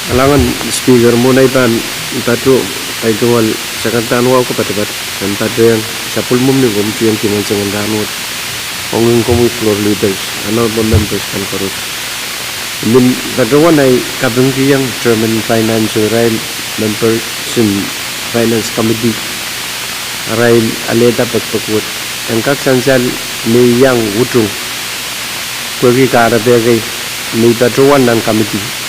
Alangan speaker mo na ipan ipatu ay tuwal sa kantanwa ko patibat kan tadyan sa pulmum ni gumtiyan kinan sa ngandanot ongin komu floor leaders honorable members kan korot min tadwan ay kabungkiyang Chairman Finance Rail member sim Finance Committee Rail aleta pagpagwat ang kaksansal ni yang wutung pagi karabegay ni tadwan ng committee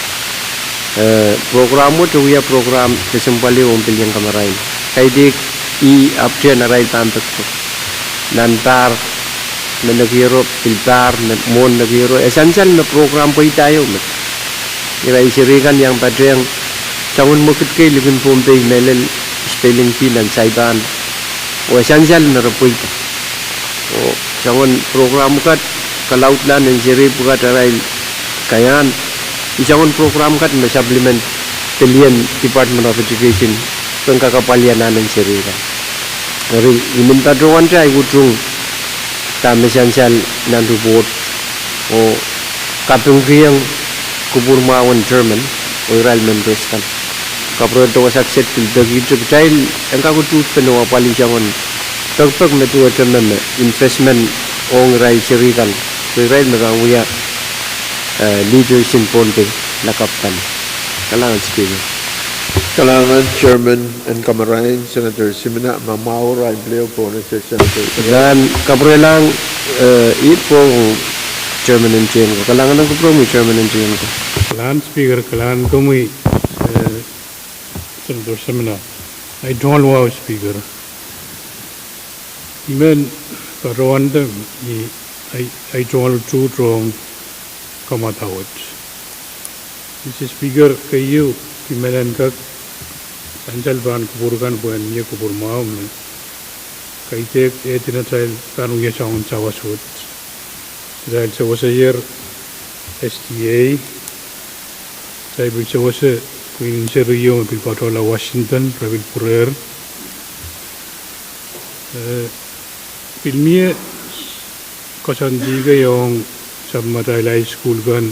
program mo tuya program kesempali umpil yang kamarain kaidik I update na rail tantak ko nantar na naghiro filter na mon naghiro essential na program po tayo iray sirikan yang padreng sangun mo kit kay libin Pohnpei melel spelling bee nan saiban o essential na rapoy o sangun program kat kalaut lan ng siri bukat rail kayan isang program kat na supplement Tilian Department of Education pengkakapalian ng sirika. Dari iminta doan siya ikutung tamisansal ng report o kapungkiyang kupurmawan German o Israel members kan. Kapro ito wasakset pilbagi ito dahil ang kakutut penuwa pali siya kon pagpag na tuwa German investment o Israel sirikan. Israel nakanguya leaders in Pohnpei nakaptan. Kalangan speaker. Kalangan Chairman and Kamarain Senator Simina Mamaura and Leo Pone Senator. Dan kaprelang ipo Chairman and Chair ko. Kalangan ng kupromi Chairman and Chair ko. Kalangan Speaker, kalangan ko mo Senator Simina. I don't know Speaker. Even Rwanda, I don't know wrong. Kamatawat. Mr. Speaker, kayo kimelan kak anjal ban kuburkan buan niya kubur maam ne kaitek etina trail kanu ya chaun chawasut trail chawasa year STA trail chawasa Queen Serio bil patola Washington travel purer filmie kosan diga yung sa Matay School kan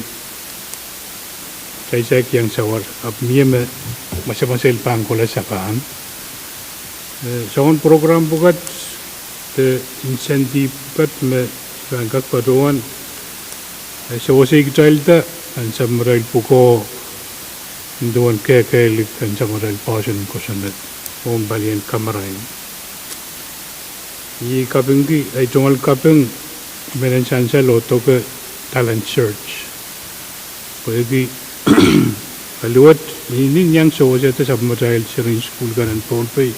saya yang sawar abniya masa-masa pangkola sa kan saun program bukat insentif pat me bangkak paduan sawasi iktalta an samral puko duan kekelik an samral passion kosanat om balian kamarain I kapingi ay tungal kaping menen chansa loto ke talent search pwede aluat ini yang sawaja ta sabmatail sirin school kan Pohnpei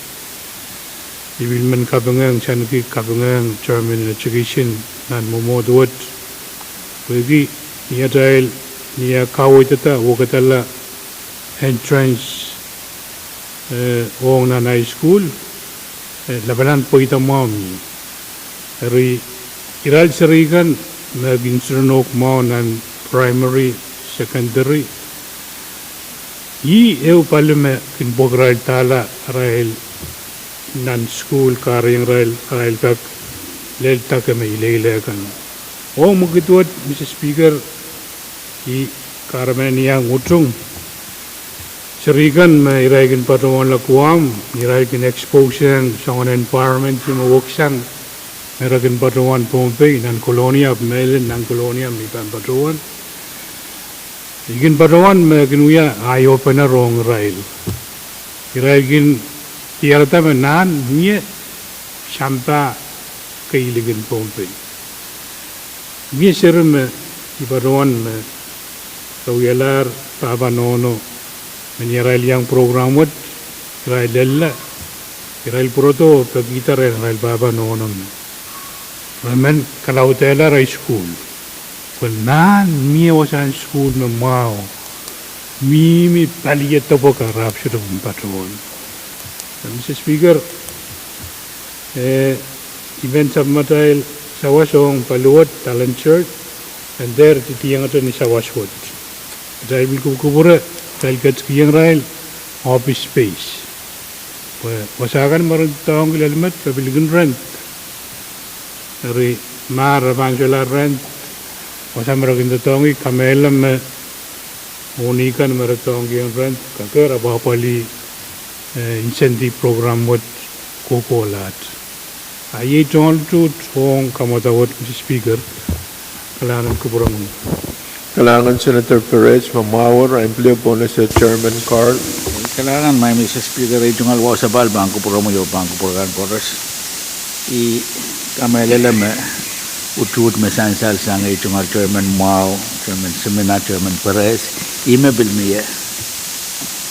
ibil man kabangang chanki kabangang German education nan momoduat pwede niya dahil niya kawai tata wakatala entrance wong nanay school labanan po ita mami ari iral sarikan naging sunok mo ng primary, secondary. Eu palume kin bogral tala rahel nan school karing rahel kak lelta kami ilele kan o mugituat Mr. Speaker I karamen yang utung serikan ma iraikin patawan la kuam iraikin exposure sa environment yung mawaksan iraikin patawan Pohnpei nan kolonia melen nan kolonia mi pan patawan igin patawan ma kinuya ayo pa na rong rail iraikin tiarata nan mie sampa kailigin Pohnpei mie serum di patawan Tawiyalar Papa Nono menyeral yang program wat Israel lella Israel proto pagita Israel Papa Nono ramen kalau tela high school nan mi wasan school na mau mi paliyat to ka rap siya ng patron Mr. Speaker event submatail sa wasong paluot talent shirt and there titiyang ato ni sa waswot dahil kubura dahil katskiyang rail office space wasakan marang taong ilalmat pabiligan rent dari marabangsular rent wasam maragin taong kamelam unikan marang taong yung rent kakera bapali incentive program wat kukulat ayi tol tu tong kamatawat Mr. Speaker kailangan kuburang Kailangan Senator Perez mamawar ang empleo po na sa Chairman Carl. Kailangan may Mr. Speaker regional wa sa bal bangko pro mo yo bangko program koras I kamelele me utut me sansal sang regional Chairman Mao Chairman Seminar Chairman Perez ime bil me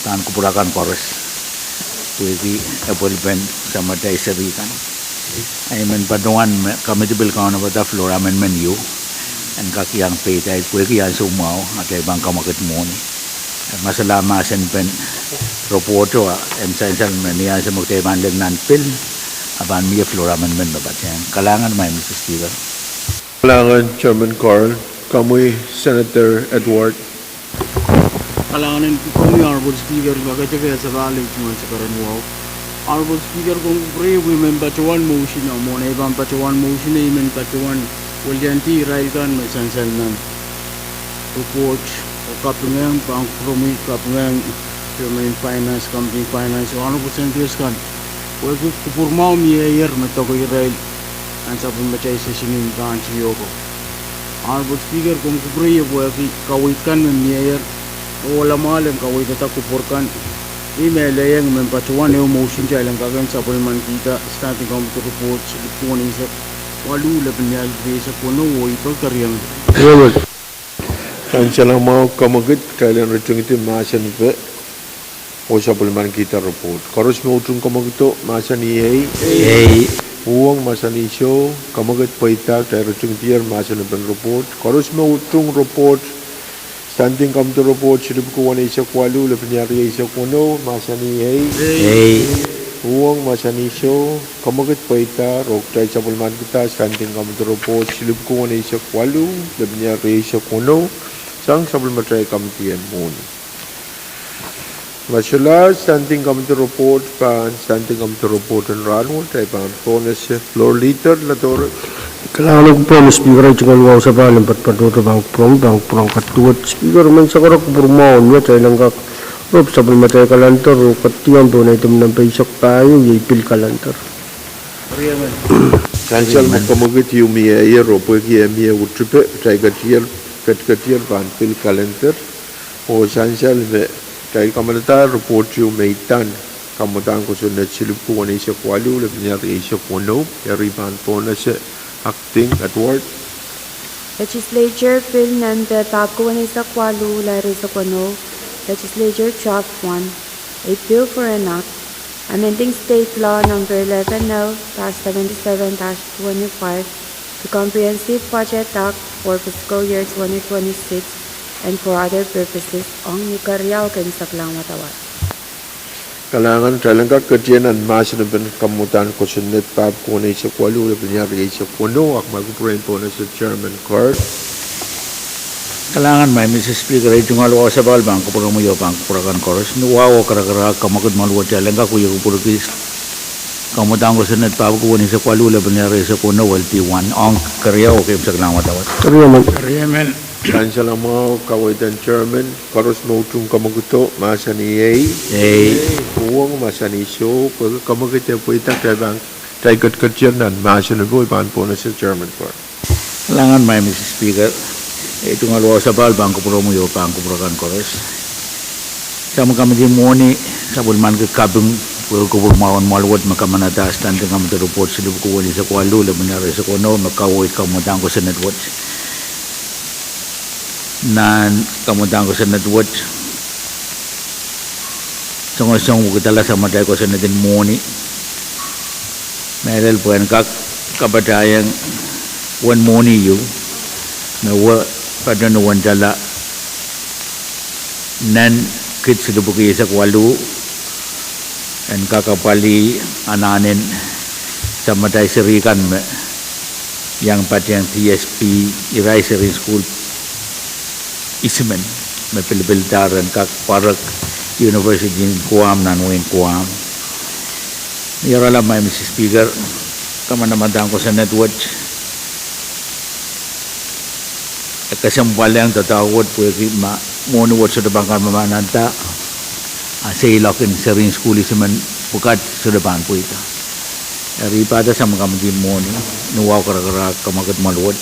tan ko program koras pwede apple pen sama tay sabikan ay men paduan committee bill kauna bata floor amendment you and kakiyang pay dahil kuya sumao at ibang kamakit mo ni masalama sen pen ropoto emsensal niya sa magtayban lang nan pil aban miya floraman men babat yan kalangan may Mr. Speaker Kailangan Chairman Carl kamuy Senator Edward kalangan kung Honorable Speaker magkatsaga sa balik mo sa karanwaw Honorable Speaker kung pre women pachuan motion mo na ibang pachuan motion na imen pachuan Walyanti Raikan may sansal ng report o Pwuhng pang promi Pwuhng Human Finance Company Finance o ano po sentries kan o kupurmao miyayer matago Israel ang sabon machay sa sinin kanchi yoko Honorable Speaker kung kubriya po kawikan ng miyayer o wala malam kawit at kupurkan email yang mempacuan yung motion siya lang kagan sabon man kita starting committee reports kung isip walu labnyal sa puno o ipagkaryang. Kansya lang mau kamagit kailan racung itu masan pe o sabulman kita report. Karus mau utung kamagito masan iay Pwuhng masan iso kamagit paitak kay racung tiar masan pen report. Karus mau utung report standing committee report silip ko wana isa walu labnyal isa puno masan iay Pwuhng masan iso kamagit paita rok tay sabulman kita standing committee report silip ko wana isa walu labnyal isa puno sang sabulman tay committee mo Mashallah standing committee report pan standing committee report and rano tay pan bonus floor leader lator Kailangan po Mr. Speaker ay tiyong alwaw sa balang patpadoto bang prong katuat Speaker man sa karak burmaon niya tayo lang kak Rob sabon matay kalantar o katiyang po na itom ng paisok tayo yipil kalantar Kansal magkamagit yung miya ro po kiya miya utripe tay katiyar pan pil kalantar o sansal me tay kamalata report yung maitan kamutan ko sunod silip ko wana isa kwalu labnyari isa puno yari pan po na siya acting at work Legislature Bill Number Pakuan isa kwalu lari sa kuno Legislature Draft 1 a bill for an act amending state law number 11-77-25 the Comprehensive Budget Act for fiscal year 2026 and for other purposes ang nikaryaw kan sa klang matawat Kailangan talaga katiyanan masin ng kamutan ko sa net pap ko na isa kwalu labnyari isa puno ak magpupurin po na sa Chairman Court Kailangan may Mr. Speaker ay yung alawa sa bal bangko pro mo yo bangko program koras nuwaw karakara kamakad maluwa challenge ka kuya kupurkis kamutan ko sunod pa ko ni sa kwalula benyari sa kuno walti one ang karya okay sa lang watawat. Yemen. Chancellor mo kawitan chairman karos no tung kamaguto masani Pwuhng masani show pag kamagite po itak tabang tay katyan nan masani po ipan po na si chairman for. Langan may Mr. Speaker itu ngalo sa bal bangko promo yo bangko program koros. Sama kami di moni sabul man ke kabung ko mawon malwat makamanata stand kami to report silu ko wali sa kwalo le benyari sa kuno makawit kamutang ko sa network. Nan kamutang ko sa network song kita sama day ko sa natin moni melel puan kak kabatayang one moni you na wa pada nuwan jala nan kit silubuki sa kwalu and kakapali ananin sa matay sirikan yang patyang TSP iray sirin school isimen may pilipiltaran kak Pahrek University in Guam nanuin Guam yarala may Mr. Speaker kamanamadang ko sa network kasampalang tatawad pwede manuwat sa dabangkan mamananta sa ilakin sa rin school isimen pukat sa daban po ito ripada sa mga kamagin mo nuwaw karakara kamagat maluwat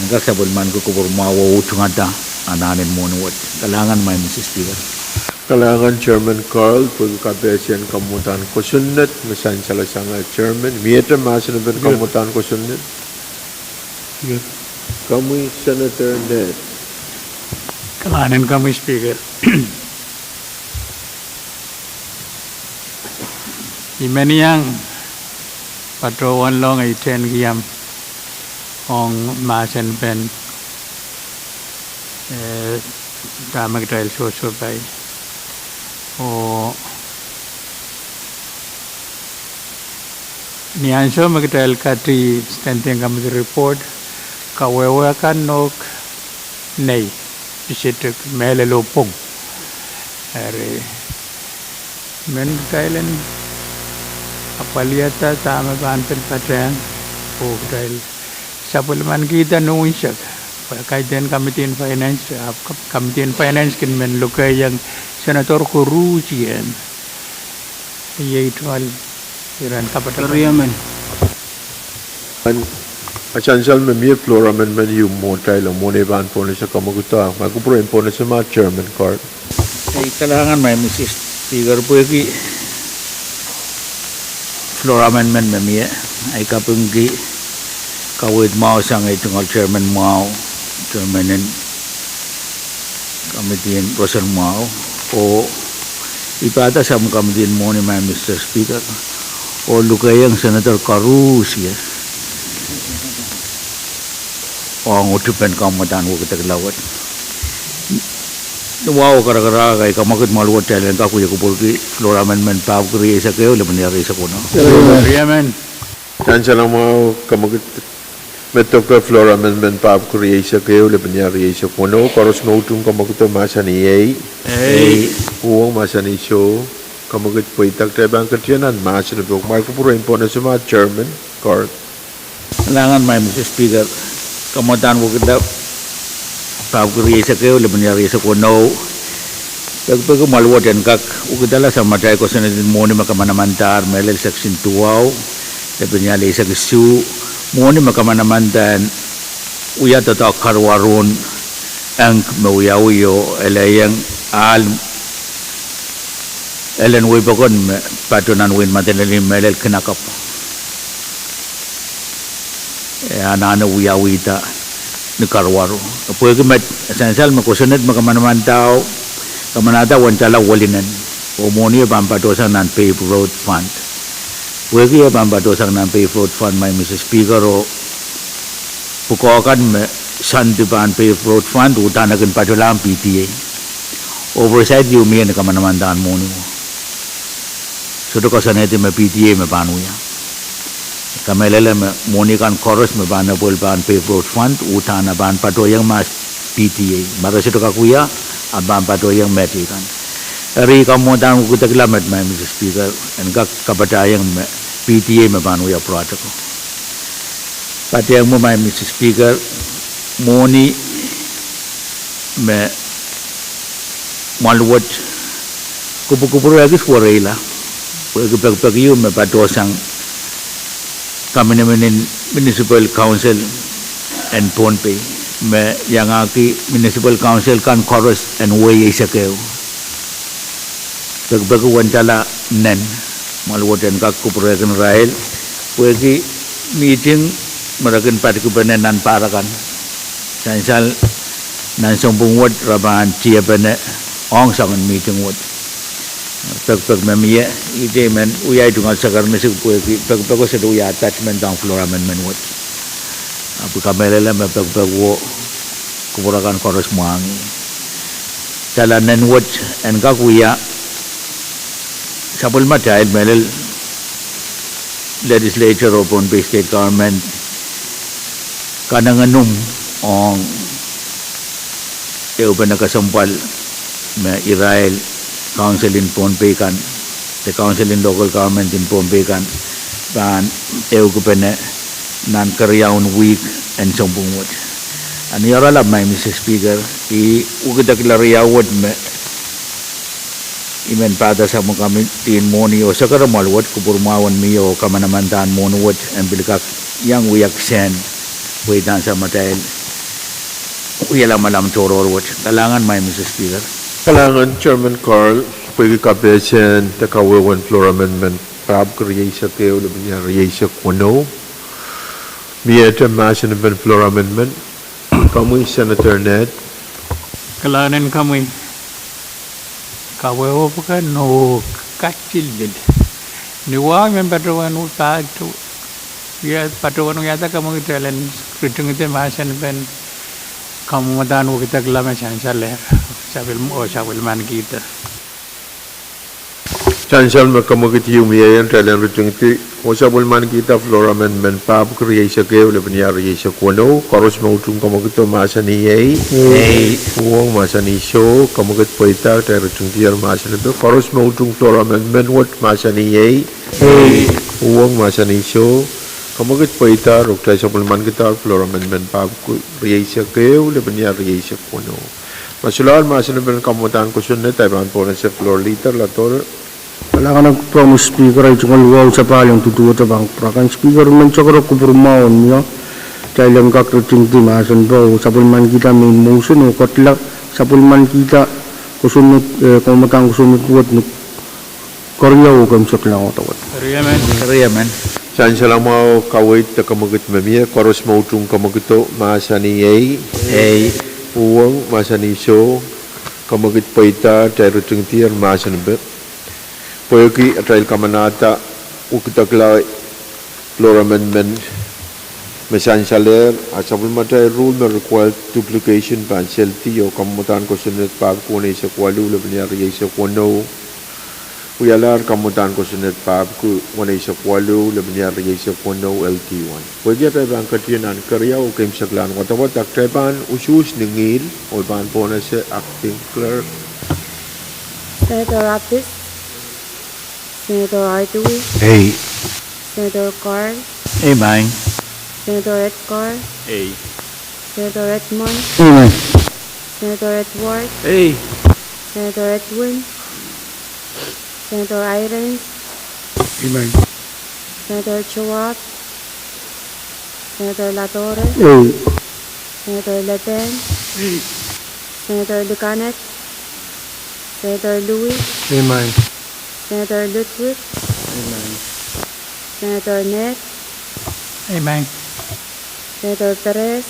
and kaksabal man ko kubur mawaw tungata ananin mo nuwat kalangan may Mr. Speaker. Kalangan Chairman Carl pagkabesyan kamutan ko sunod masan sala sang chairman miyata masani ben kamutan ko sunod. Kami Senator Ned. Kalanin kami Speaker. Imeni yang patrowan long ay 10 giyam ong masan pen damag trail so bay o nianso magtrail kati standing kami report kawewe kan nok nei bisitek melelo Pwuhng are men thailand apaliata sama banten patren o trail sapulman kita nuisak kaitan Committee on Finance kin men lokay yang senator ko rujian yaitu iran kapital Yemen. Chancellor me mi floor amendment you mo tayo mo ne ban po na sa kamaguta magupro po na sa mga chairman card. Ay kailangan may Mr. Speaker po yung floor amendment may ay kapunggi kawit mao sang itong chairman mao chairman and committee and Rosal mao o ipata sa mga committee mo ni may Mr. Speaker o lukayang Senator Karus o ang utupan kamutan ko kitaglawat wow kara-kara kay kamakit maluwat tayo ka kuya ko porque floor amendment pa ko rin sa kayo laban niya rin sa kuno. Yemen. Chancellor mo kamakit meto ka floor amendment pa ko rin sa kayo laban niya rin sa kuno karos no tung kamakuto masani Pwuhng masani show kamakit po itak tayo bang katyanan masani po may kupurin po na sa mga chairman card. Kailangan may Mr. Speaker kamutan ko kita pagkuri sa kayo laban niya sa kuno pag maluwat yan kak ukidala sa matay ko sa natin mo ni makamanamantar melel section 2 laban niya sa kisu mo ni makamanamantan uya tata karwaron ang mauyawiyo elayang al elen way bakon patunan win matelalim melel kinakap anana uyawita ni karwaro pwede met essential makusunod makaman tao kamanata wancala walinan o moni pampatosan non pay road fund pwede pampatosan non pay road fund may Mr. Speaker o pukokan me sandipan pay road fund utanagan patulang PTA oversight yung miyan kamanamandaan moni mo sudo kasanete me PTA me panuya kamelele moni kan koros me bana bolban pay road fund utana ban patoyang mas PTA mara situ kakuya aban patoyang metikan ri kamutan ko taglamet may Mr. Speaker and kak kabatayang PTA maban we protocol. Pati ang mo may Mr. Speaker, moni me maluwat kupu-kupu lagi suara pag-pag-pag-iyo me patosang kami naman in Municipal Council and Pohnpei me yang aki Municipal Council kan chorus and way isa kayo pag-pag-uwan tala nen maluwat yan kakupuragan rahil pwede meeting maragan pati ko nan parakan sansal nan sombong wad rabahan siya bane ong sangan meeting wad pag mamiya ide men uyay dungal sakar mesik pwede pag ko sa uya attachment down floor men wad apu kamelela me pag wo kupurakan koros muangi tala nen wad and kakuya sabul matay melel Legislature o Pohnpei State Government kananganum ang ba nakasampal na Israel Council in Pohnpei kan the Council in Local Government in Pohnpei kan ban ko pa na nan karyaon week and sampung wad ani arala may Mr. Speaker ugadak lariyawad me imen pada sa mga kami tin moni o sa karamalwat kupurmawan miyo kamanamantaan monuwat ang bilikak yang uyak sen dan sa matay uyala malam tororwat talangan may Mr. Speaker Kalangan Chairman Carl pwede kapesen takawawan floor amendment pab kriyesa kayo laban riyesa kuno miyata masinabang floor amendment kamu Senator Ned Kalanan kami kawewo bukan no kacil jid niwa men patrawan utag tu ya patrawan yata kamu kitalen kritung ite masan ben kamu madan wo kita kelama chansal le sabil man kita chansal kamu kiti umiyan talen kritung ite o sabil man kita floor amendment pab kriyesa kayo laban riyesa kuno koros mautung kamu kito masan iyay Pwuhng masan iso kamu kit poita tayro tungtiar masan ito koros mautung floor amendment what masan iyay Pwuhng masan iso kamu kit poita rok tayo sa pulman kita floor amendment pab riyesa kayo laban riyesa kuno masulaan masan ito kamutan ko sunod tayo po na sa floor leader lator wala ka nag-promise speaker ay tsungal wow sa palang tutuwa ta bang prakan speaker man tsakara kupurmaon niya kailan ka kriting timasan ba sa pulman kita main motion o katla sa pulman kita kusunod kumatang kusunod kuwat karya o kamsak lang o tawad karya man saan sila mo kawait na kamagit mamiya koros mautung kamagito masani Pwuhng masani iso kamagit poita tayro tungtiar masan ba Pwede atrail kamanata ukitakla floor amendment mesansaler asapul matay rule may require duplication panselti o kamutan ko sunod pag kunay sa kwalu laban sa kuno uyalar kamutan ko sunod pag kunay sa kwalu laban sa kuno LT1 pwede tayo bang katiyanan karya o kim saglan watawat aktepan usus ningil o ban po na sa acting clerk Senator Rapis Senator Artui Senator Carl Mine Senator Edgar Senator Edmond Senator Edward Senator Edwin Senator Irons Senator Chowat Senator Latore Senator Leten Senator Lucanet Senator Louis Senator Ludwig Senator Ned Senator Perez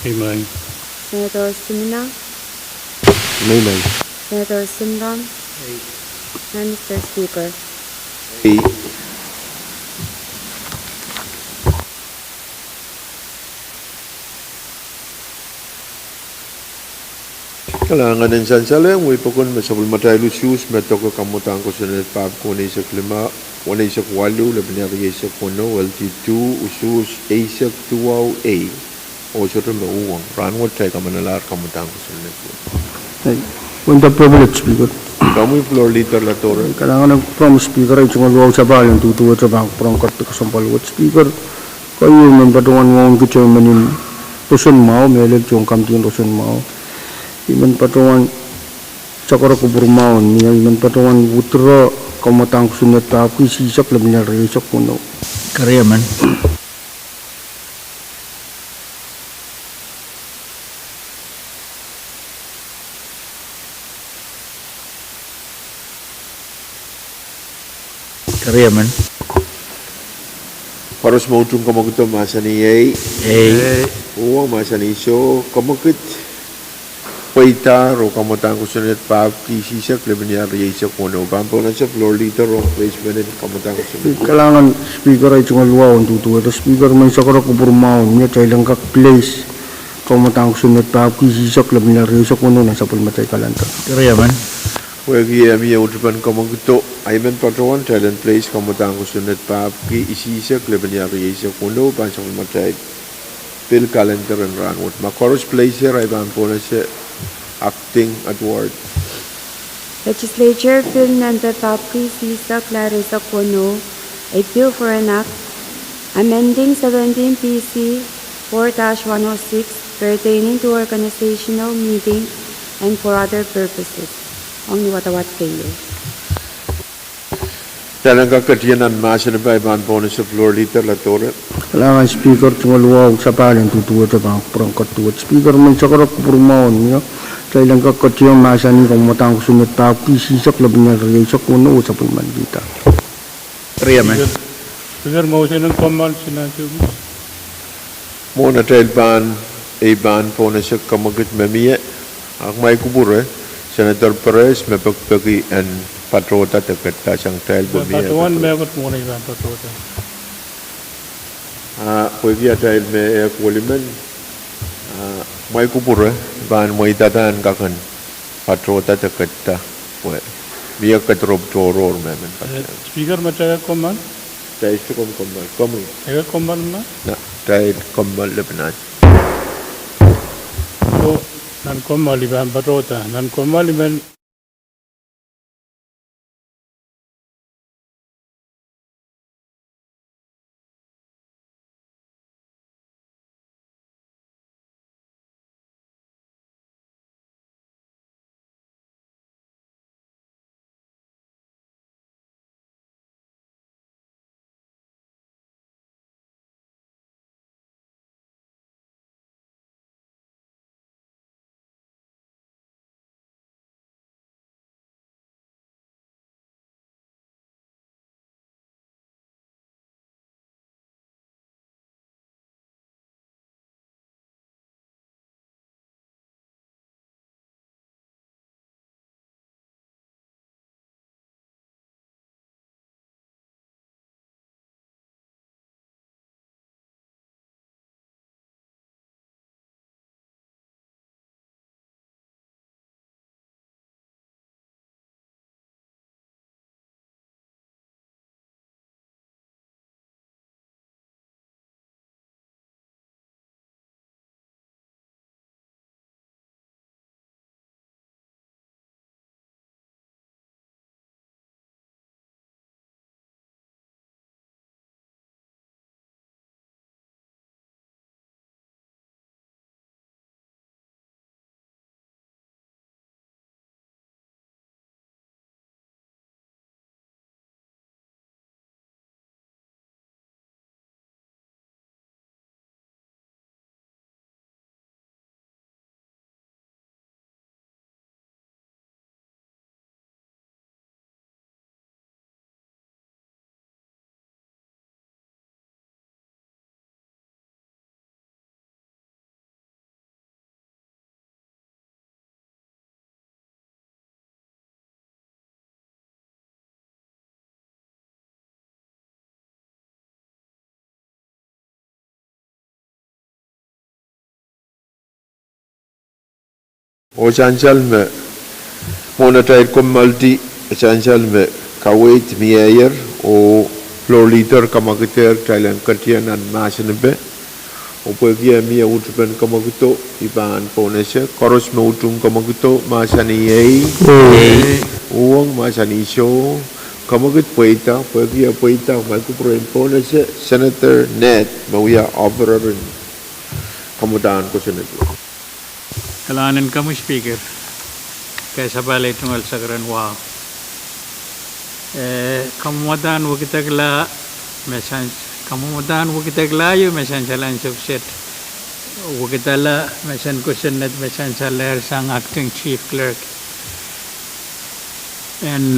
Senator Sumina Senator Simram and Mr. Speaker Kalangan din sansalang, may pagkun masabul matay lusyus, metoko kamutang ko sa netpap kunay sa klima, kunay sa kwalo, labinari sa kuno, LT2, usus, ASAC, tuwaw, A. O sa rin mauwang. Ranwat tayo kamanalar kamutang ko sa netpap. When the privilege, Speaker. Kamu floor leader la tore. Kailangan ng from speaker ay cunga luaw sa bayan tutuwa sa bang perangkat kasampalwat speaker kayo membatuan mo ang chairman Roson Mao melel cung kamtin Roson Mao iman patuan sakara kubur Mao niya iman patuan putra kamatang sunat tapi sisak lebih dari sak kuno Karya man. Karya man. Paros mau tung kamu kita masa ni ay. Uang masa ni so kamu kit. Paita ro kamu tangku sunat pap ki sisak lebih dari sak kuno. Bampo na sa floor leader ro placement kamu tangku sunat. kailangan speaker ay cunga luaw ang tutuwa ta speaker may sakara kubur Mao niya kailang kak place kamatang sunat tapi sisak lebih dari sak kuno na sa pulmatay kalanta Karya man. Wagi ami utupan kamu kita. Aiman patuan talent place kamu tangku sunat pap ki sisak lebih dari sak kuno. Pansang matay pil calendar and ranwot. Makoros place ay bampo na sa acting at ward. Legislature Bill Number Papki Sisa Clarissa Kono, a bill for an act amending 17 PC 4-106 pertaining to organizational meeting and for other purposes. Ang niwatawat kayo. Dalang kakatiyanan masa na ba iban po na sa floor leader la tore. kailangan speaker cunga luaw sa bayan tutuwa sa bang perangkat tuwa speaker may sakara kubur Mao niya kailang kakatiyang masa ni kamatang sunat tapi sisak lebih dari sak kuno sa pulmandita Karya man. Speaker, mau siya ng kamal sinasyo. Mo na tayo iban po na sa kamagit mamiya. Ang may kubur Senator Perez may pagpagi and patrota takat tasang tayo bumiya. Patuan megot muna iban patrota. Pwede tayo may kuliman. May kubur iban mo itataan kakan patrota takat ta. Biya katrob toror memen. Speaker, macam kamal? Tayo sa kumbal. Kamu. Ega kamal na? Na, tayo kumbal lebanan. So, nan kamal iban patrota. Nan kamal iban O chansal me mona tayo kumalti chansal me kawait miyayer o floor leader kamakiter tayo katiyanan masa na ba. Upagia mia utupan kamaguto iban ponese koros me utung kamaguto masani uang masani show kamagut poita upagia poita malku proin ponese Senator Ned mauya offerer kamudan ko senator. Kalanan kamu speaker. Kaysa balay tungal sa karanwa. Kamudan wakita kala mesan kamudan wakita kalayo mesan jalan subset. Wakita la mesan ko senat mesan saler sang acting chief clerk. And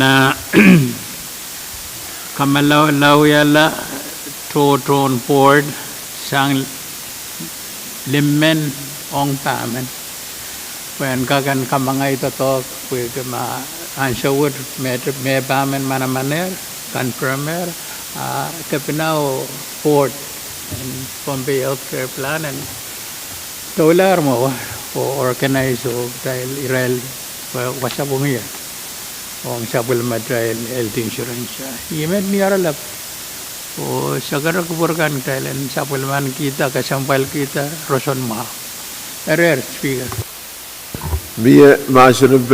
kamalaw yala to board sang limmen ong tamen. When kagan kamangay tatok we ma answer me bamen manamaner confirmer kapinao port and Pohnpei healthcare plan and dollar mo o organize o dahil Israel wasa bumiya o ang sabul madrail health insurance imen niyaralap o sagar kuburkan dahil sabul man kita kasampal kita roson ma speaker. Mia masunod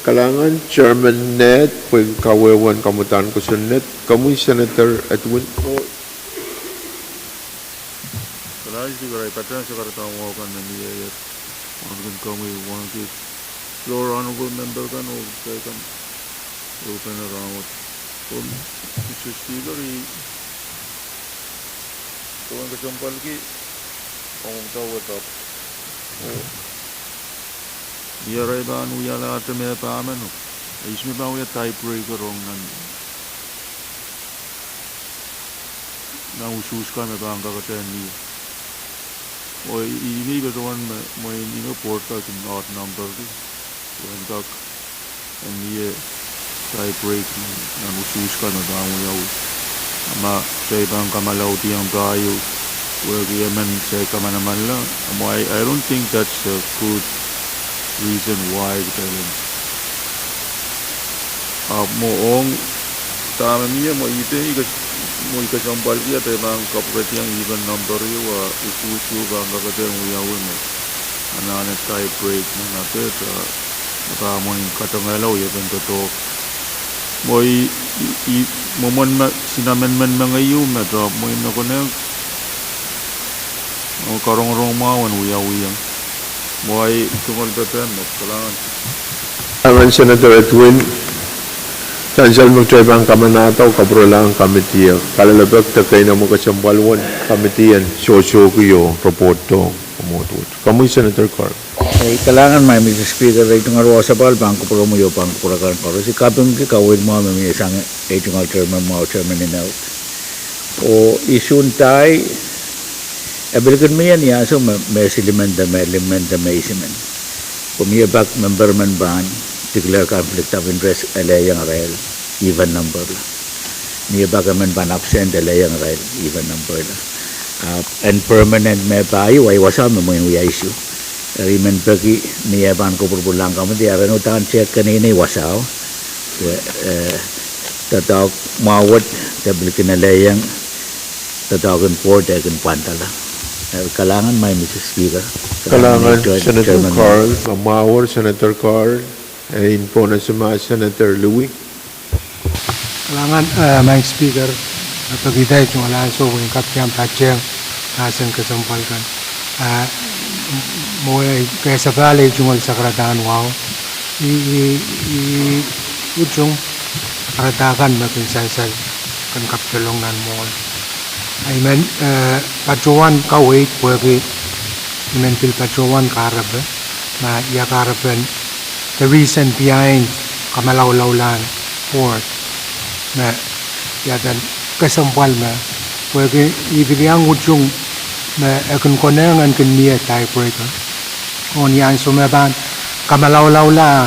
kalangan Chairman Ned pwede kawewan kamutan ko sunod kamu Senator Edwin Kalai sigara ipatan sigara tamu akan nani ayat mungkin kamu want to floor honorable member kan o saya kan open around Mr. Speaker kawan kesampal ki kamu tahu tak Ia rai ba nu ia la te me pa ameno. Isme ba ia tiebreaker ong na usus ka me ba anga ka te ni. O ini ba doan mo ini no porta kin odd number ki. Wen ka ni tiebreak na usus ka me ba mo ia ama say bang kamalau tiang bayu. Where the men say kamana manla. I don't think that's a good reason why moong tama niya mo ika sampal kia te bang kapret yang even number yo usu bang kakate mo yawe mo anane tie break na nape ta mo in katangalaw ya ben to mo momon sinamen men mangayu na to mo in ko na o karong mawan uyang Moai tungol bepen mo kalangan. Kalangan Senator Edwin Sansal magtraibang kamanataw kabrolang kamitiya kalalabag takay na mo kasambalwan kamitiyan sosyo kuyo proporto kumutut. Kamu Senator Carl. Kailangan may Mr. Speaker ay itong arwa sa palbang kupura mo yung pangkupurakan para si kaping kikawin mo may isang itong chairman mo chairman ninaw o isuntay Abelkan mo yan yaso may silimenda may isimen pumiyabak member man ban declare conflict of interest alayang rail even number la miyabak man ban absent alayang rail even number la and permanent may payo ay wasama mo yung issue remember ki miyaban ko purbulang kamo di arano tan check kanina wasaw tatawag mawat tabelkan alayang tatawagan port akan pantala Kalangan may Mr. Speaker. Kalangan Senator Carl, Mamawar, Senator Carl, info na suma Senator Louie. Kalangan may Speaker, pagkita yung alanso, yung kapyang patyang, nasan kasampalkan. Mo kaya sa balay yung sa karatahan, wow. Yung karatakan mapinsasal, kan kapyalong nan mo. I mean, pacuan kawait pwede mentil pacuan karab na iya karaben the reason behind kamalawlawlan port na yadan kasampal na pwede ibigyan ujung na akan konengan kaniya tiebreaker on yan sumaban kamalawlawla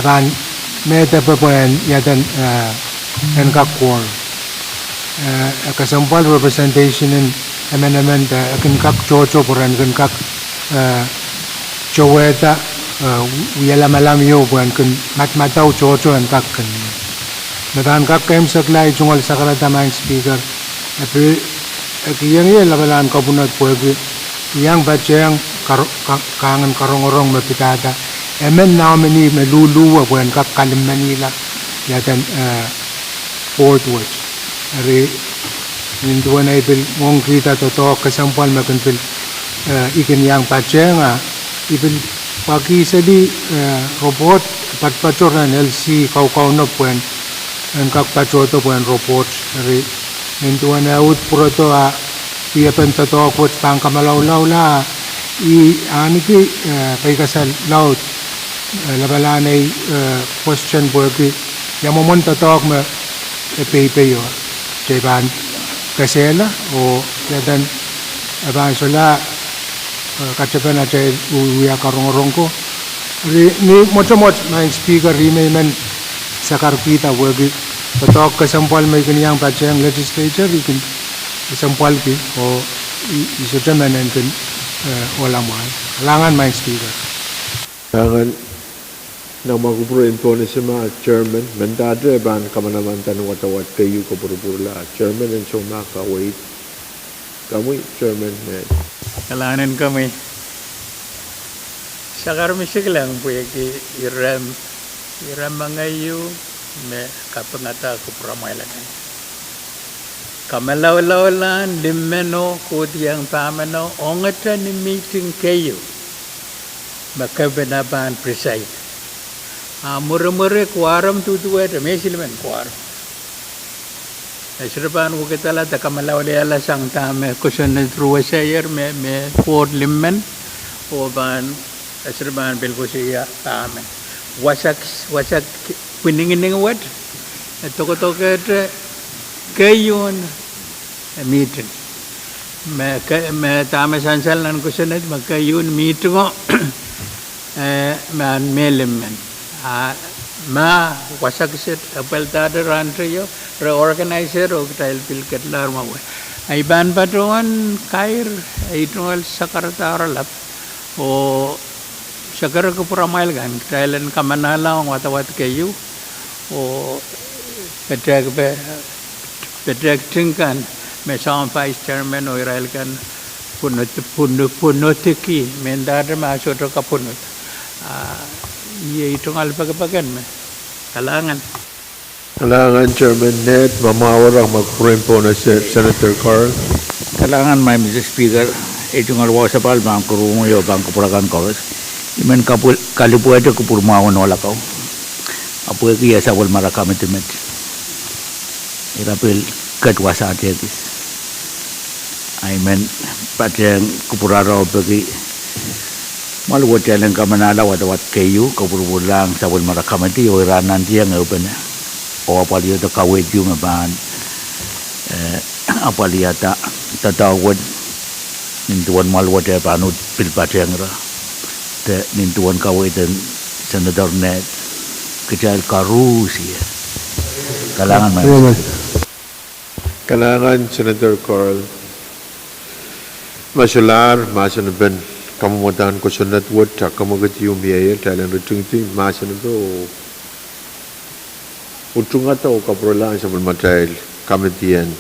aban meta papuan yadan NKAPWARESOU kasampal representation in amendment akan kak coco peran kan kak coweta wiyala malam yo bukan kan matau coco kan kak kan medan kak kem seklai jungal sakarata main speaker tapi yang labalan kabunat puagi yang bajang kangen karong-orong mapitata emen naomini meluluwa bukan kap kalim Manila yatan Fort Worth ari ninduan ay bil ngong kita toto kasampal makan bil ikan yang bajang ibil pagi sedi robot patpacoran LC kau no bukan kak pacoto bukan robot ari ninduan out purato iya pentato kot pang kamalaw-law la aniki kay kasal laut labalanay question burgi yamomon tatok ma pepe yo jeban kasela o yadan aban sola kacapan aja uya karong-orong ko ni moch main speaker men sakar kita burgi tatok kasampal may kanyang pachang legislature ikin sampal ki o isutan nanentin wala mo halangan main speaker halangan na magupuro impone sima chairman mendadre ban kamanaman tan watawat kayu ko purpurla chairman and soma ka wait kami chairman net halangan kami sakar misik lang po ki iram mangayu me kapangata ko pramailan kamalaw-lawlan limmeno kudiyang pamano ongata ni meeting kayo makabenaban preside murmure kuaram tutuwa may silman kuaram esraban ko kitala ta kamalawla sang tame kusun truwa sayer me for limmen o ban esraban bil ko siya tame wasak piningin wat to kayon meeting me tama sansal nan kusunat magkayun meeting ko man melemen ma wasak set apeltada rantriyo reorganizer og tail pil ketlar mawe ay ban patron kair ay tunggal sakaratar lap o sakar ko puramail gan tailen kamanala ang watawat kayo o Pahrek tingkan mesam vice chairman o Israel kan punotiki mendar masuk ke punot itu ngal pagapagan me kalangan chairman net mamawarang magpurimpone Senator Carl kalangan may Mr. Speaker itu ngal wasapal bang kurumo yo bang kupurakan kores imen kalipuete kupurmawan wala kau apo kiya sa wal marakamitimet irapil kadwasa atis I mean pateng kupuraro bagi maluwat yang kamanala watawat kayu kupurbulang sa wal marakamiti o iranan dia open o apaliyo to kawet yung ban apaliyata tatawad nintuan maluwat ya panut pil pateng ra te nintuan kawetan senador net kecil karusia kalangan Senator Carl masalar masan kamutan ko sunat wot kamugat yung biaya talan rutingting masan to utung atau kaprolan sa material kamitian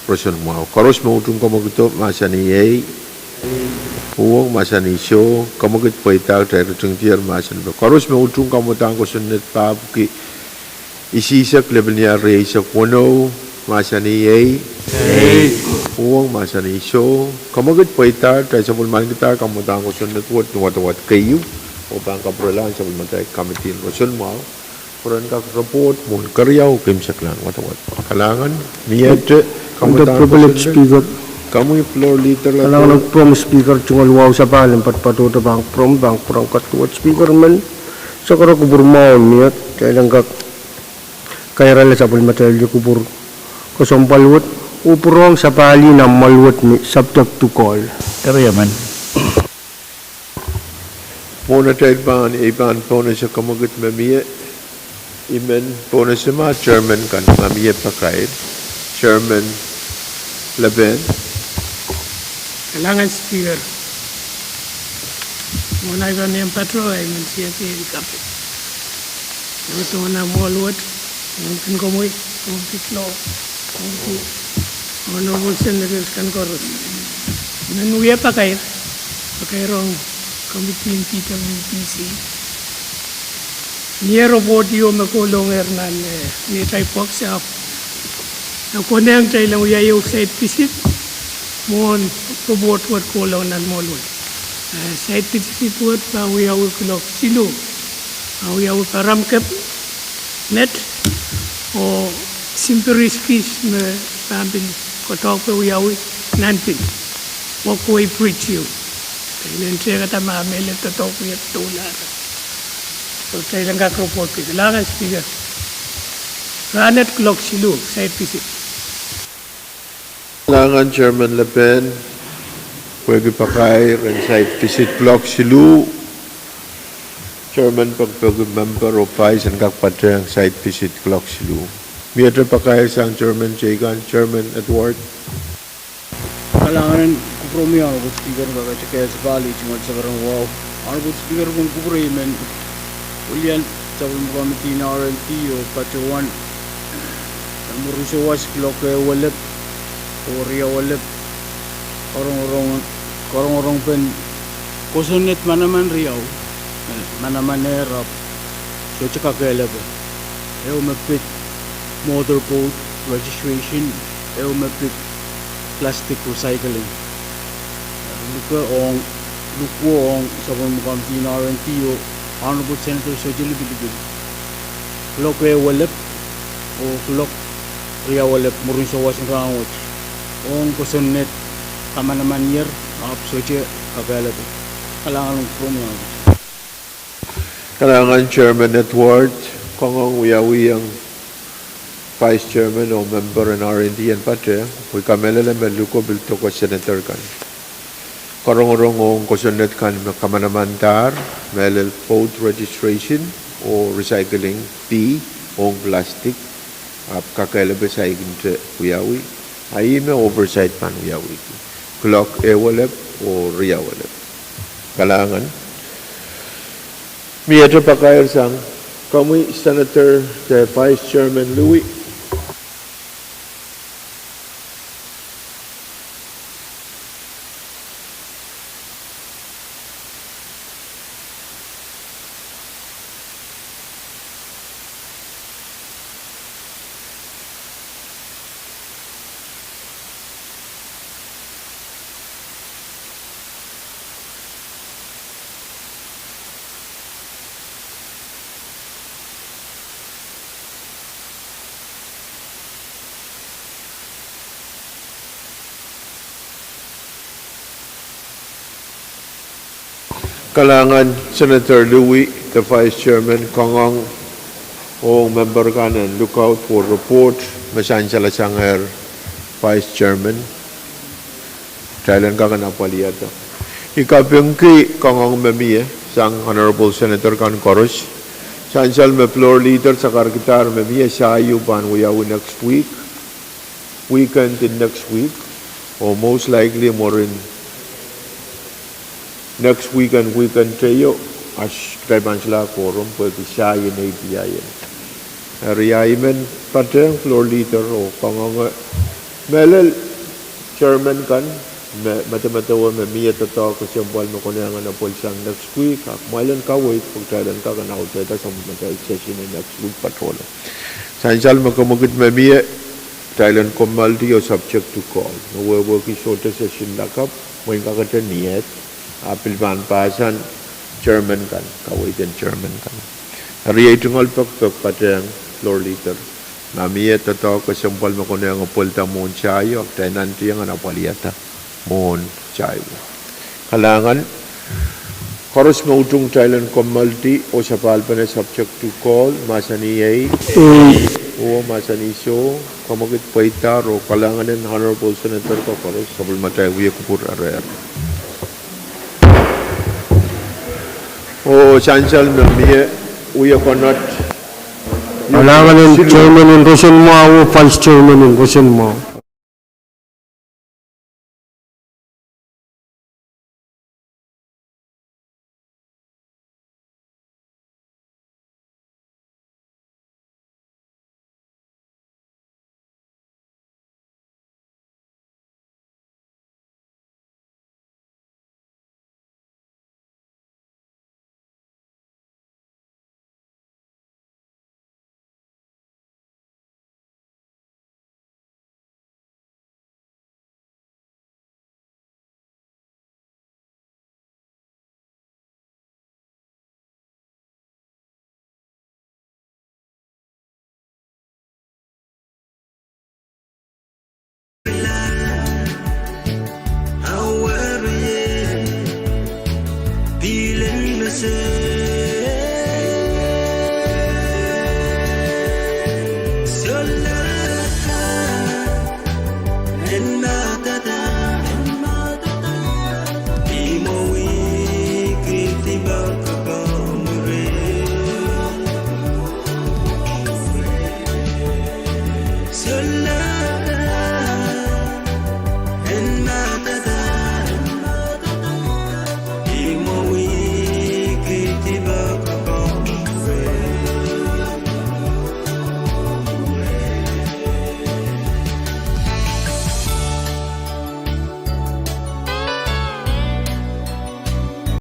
person mo karos mo utung kamugat masan iyay Pwuhng masan isyo kamugat paitag tayo rutingtier masan karos mo utung kamutan ko sunat pa ki isisak level niya raise kuno masani ay Pwuhng masani so kamagat paita tayo sa pulman kita kamutang ko sunod wat kayo o bang kaprolan sa pulman tayo committee rason mo puran ka report mun karyaw kimsak lang wat kalangan niyat kamutang ko sunod kamu floor leader lang kalangan prom speaker chungal wow sa palim patpatuto bang prom bang prom katuwat speaker man sa karo kuburmaon niyat kailang kak kaya rala sa pulmatay kubur kosompalwat upurong sa pali na malwat ni subject to call kaya man muna tayo ban iban pona sa kamagat mamiya imen pona sa mga chairman kan mamiya pakay chairman Laben kailangan speaker muna iban yung patro ay siya kapit ito na malwat mungkin kamu mungkin lo mungkin honorable senators kan korus menuya pakai pakairong committee in PWPC. Niero bodio makulong ernan ni tay pok sa nakunang tay lang uyayo site visit mon robot wat kulong nan molun. Site visit wat pa uyaw kulok silu. Uyaw paramkep net o simperis fish me pampin kotok pe uyaw nanpin. Walkway preach you. Kailan siya kata mamele totok ya tular. So tayo lang kakroport ko. Kailangan speaker. Ranet clock silu. Side visit. Kailangan Chairman Le Pen, pwede pa kay rin site visit clock silu. Chairman pagpag member of Vice and kakpatre ang site visit clock silu. Miyatra pa kay sang Chairman Chegan, Chairman Edward. Kailangan kupromi ako speaker ba kasi kaya sa bali cuma sa karang wow. Ako speaker kung kupromi men ulian sa committee na RLT o patuan muruso was clock wallet o ria wallet orang pen kosonet manaman riau manaman erap so cakap kaya ba eu mapit motorboat registration eu mapit plastic recycling. Luko ong sabon mukam RNT o Honorable Senator Sojili Biligid. Kulok kaya walip o kulok ria walip murin sa wasing rangot. Ong kusunet kama naman yer ap soje kagalap. Kailangan ng promo. Kailangan Chairman Edward, kung ang uyawi ang Vice Chairman o member ng R&D and patre, huy kamelala meluko bilto ko Senator kan. Karong-rong ang kusunet kan kamanamantar, melel boat registration o recycling fee o plastic ap kakailabe sa iginte uyawi. Ay may oversight pan uyawi. Clock ewalep o riyawalep. Kailangan. Miyatra pa kayo sang kami Senator the Vice Chairman Louis. Kailangan Senator Louis, the Vice Chairman, kangong o member kanan, look out for report, masan sila sanger Vice Chairman. Kailan ka kanapaliyata. Ikapyung ki kangong mamiye, sang Honorable Senator kan Koros, saan siyal may floor leader sa karkitar mamiye, sayo pan uyaw next week, weekend in next week, or most likely more in next weekend tayo as kaiban sila quorum pwede siya yun ay biyayin. Riyayimen pati ang floor leader o kanganga melel chairman kan mata-matawa mamiya tataw kasi ang buwan mo kunyangan na po siyang next week mailan ka wait pag kailan ka kanakot sa sa matay session na next week patrol. Sansal magkamagit mamiya Thailand Comaldi o subject to call. Working shorter session lakap mo yung kakata niyet apil pasan chairman kan kawaitan chairman kan hari itu ngal pag patang floor leader mamiya tataw kasampal mo kuno ang apolta mon chayo ak nanti ang anapaliata mon chayo kalangan koros mautung Thailand Comaldi o sapal pa na subject to call masaniyay o masaniso kamagit paitar o kalangan ng Honorable Senator ko koros sabul matay wiya kupur arer. O chancel mamiye uya konot Kailangan ng chairman ng Rosen Mao o vice chairman ng Rosen Mao. sự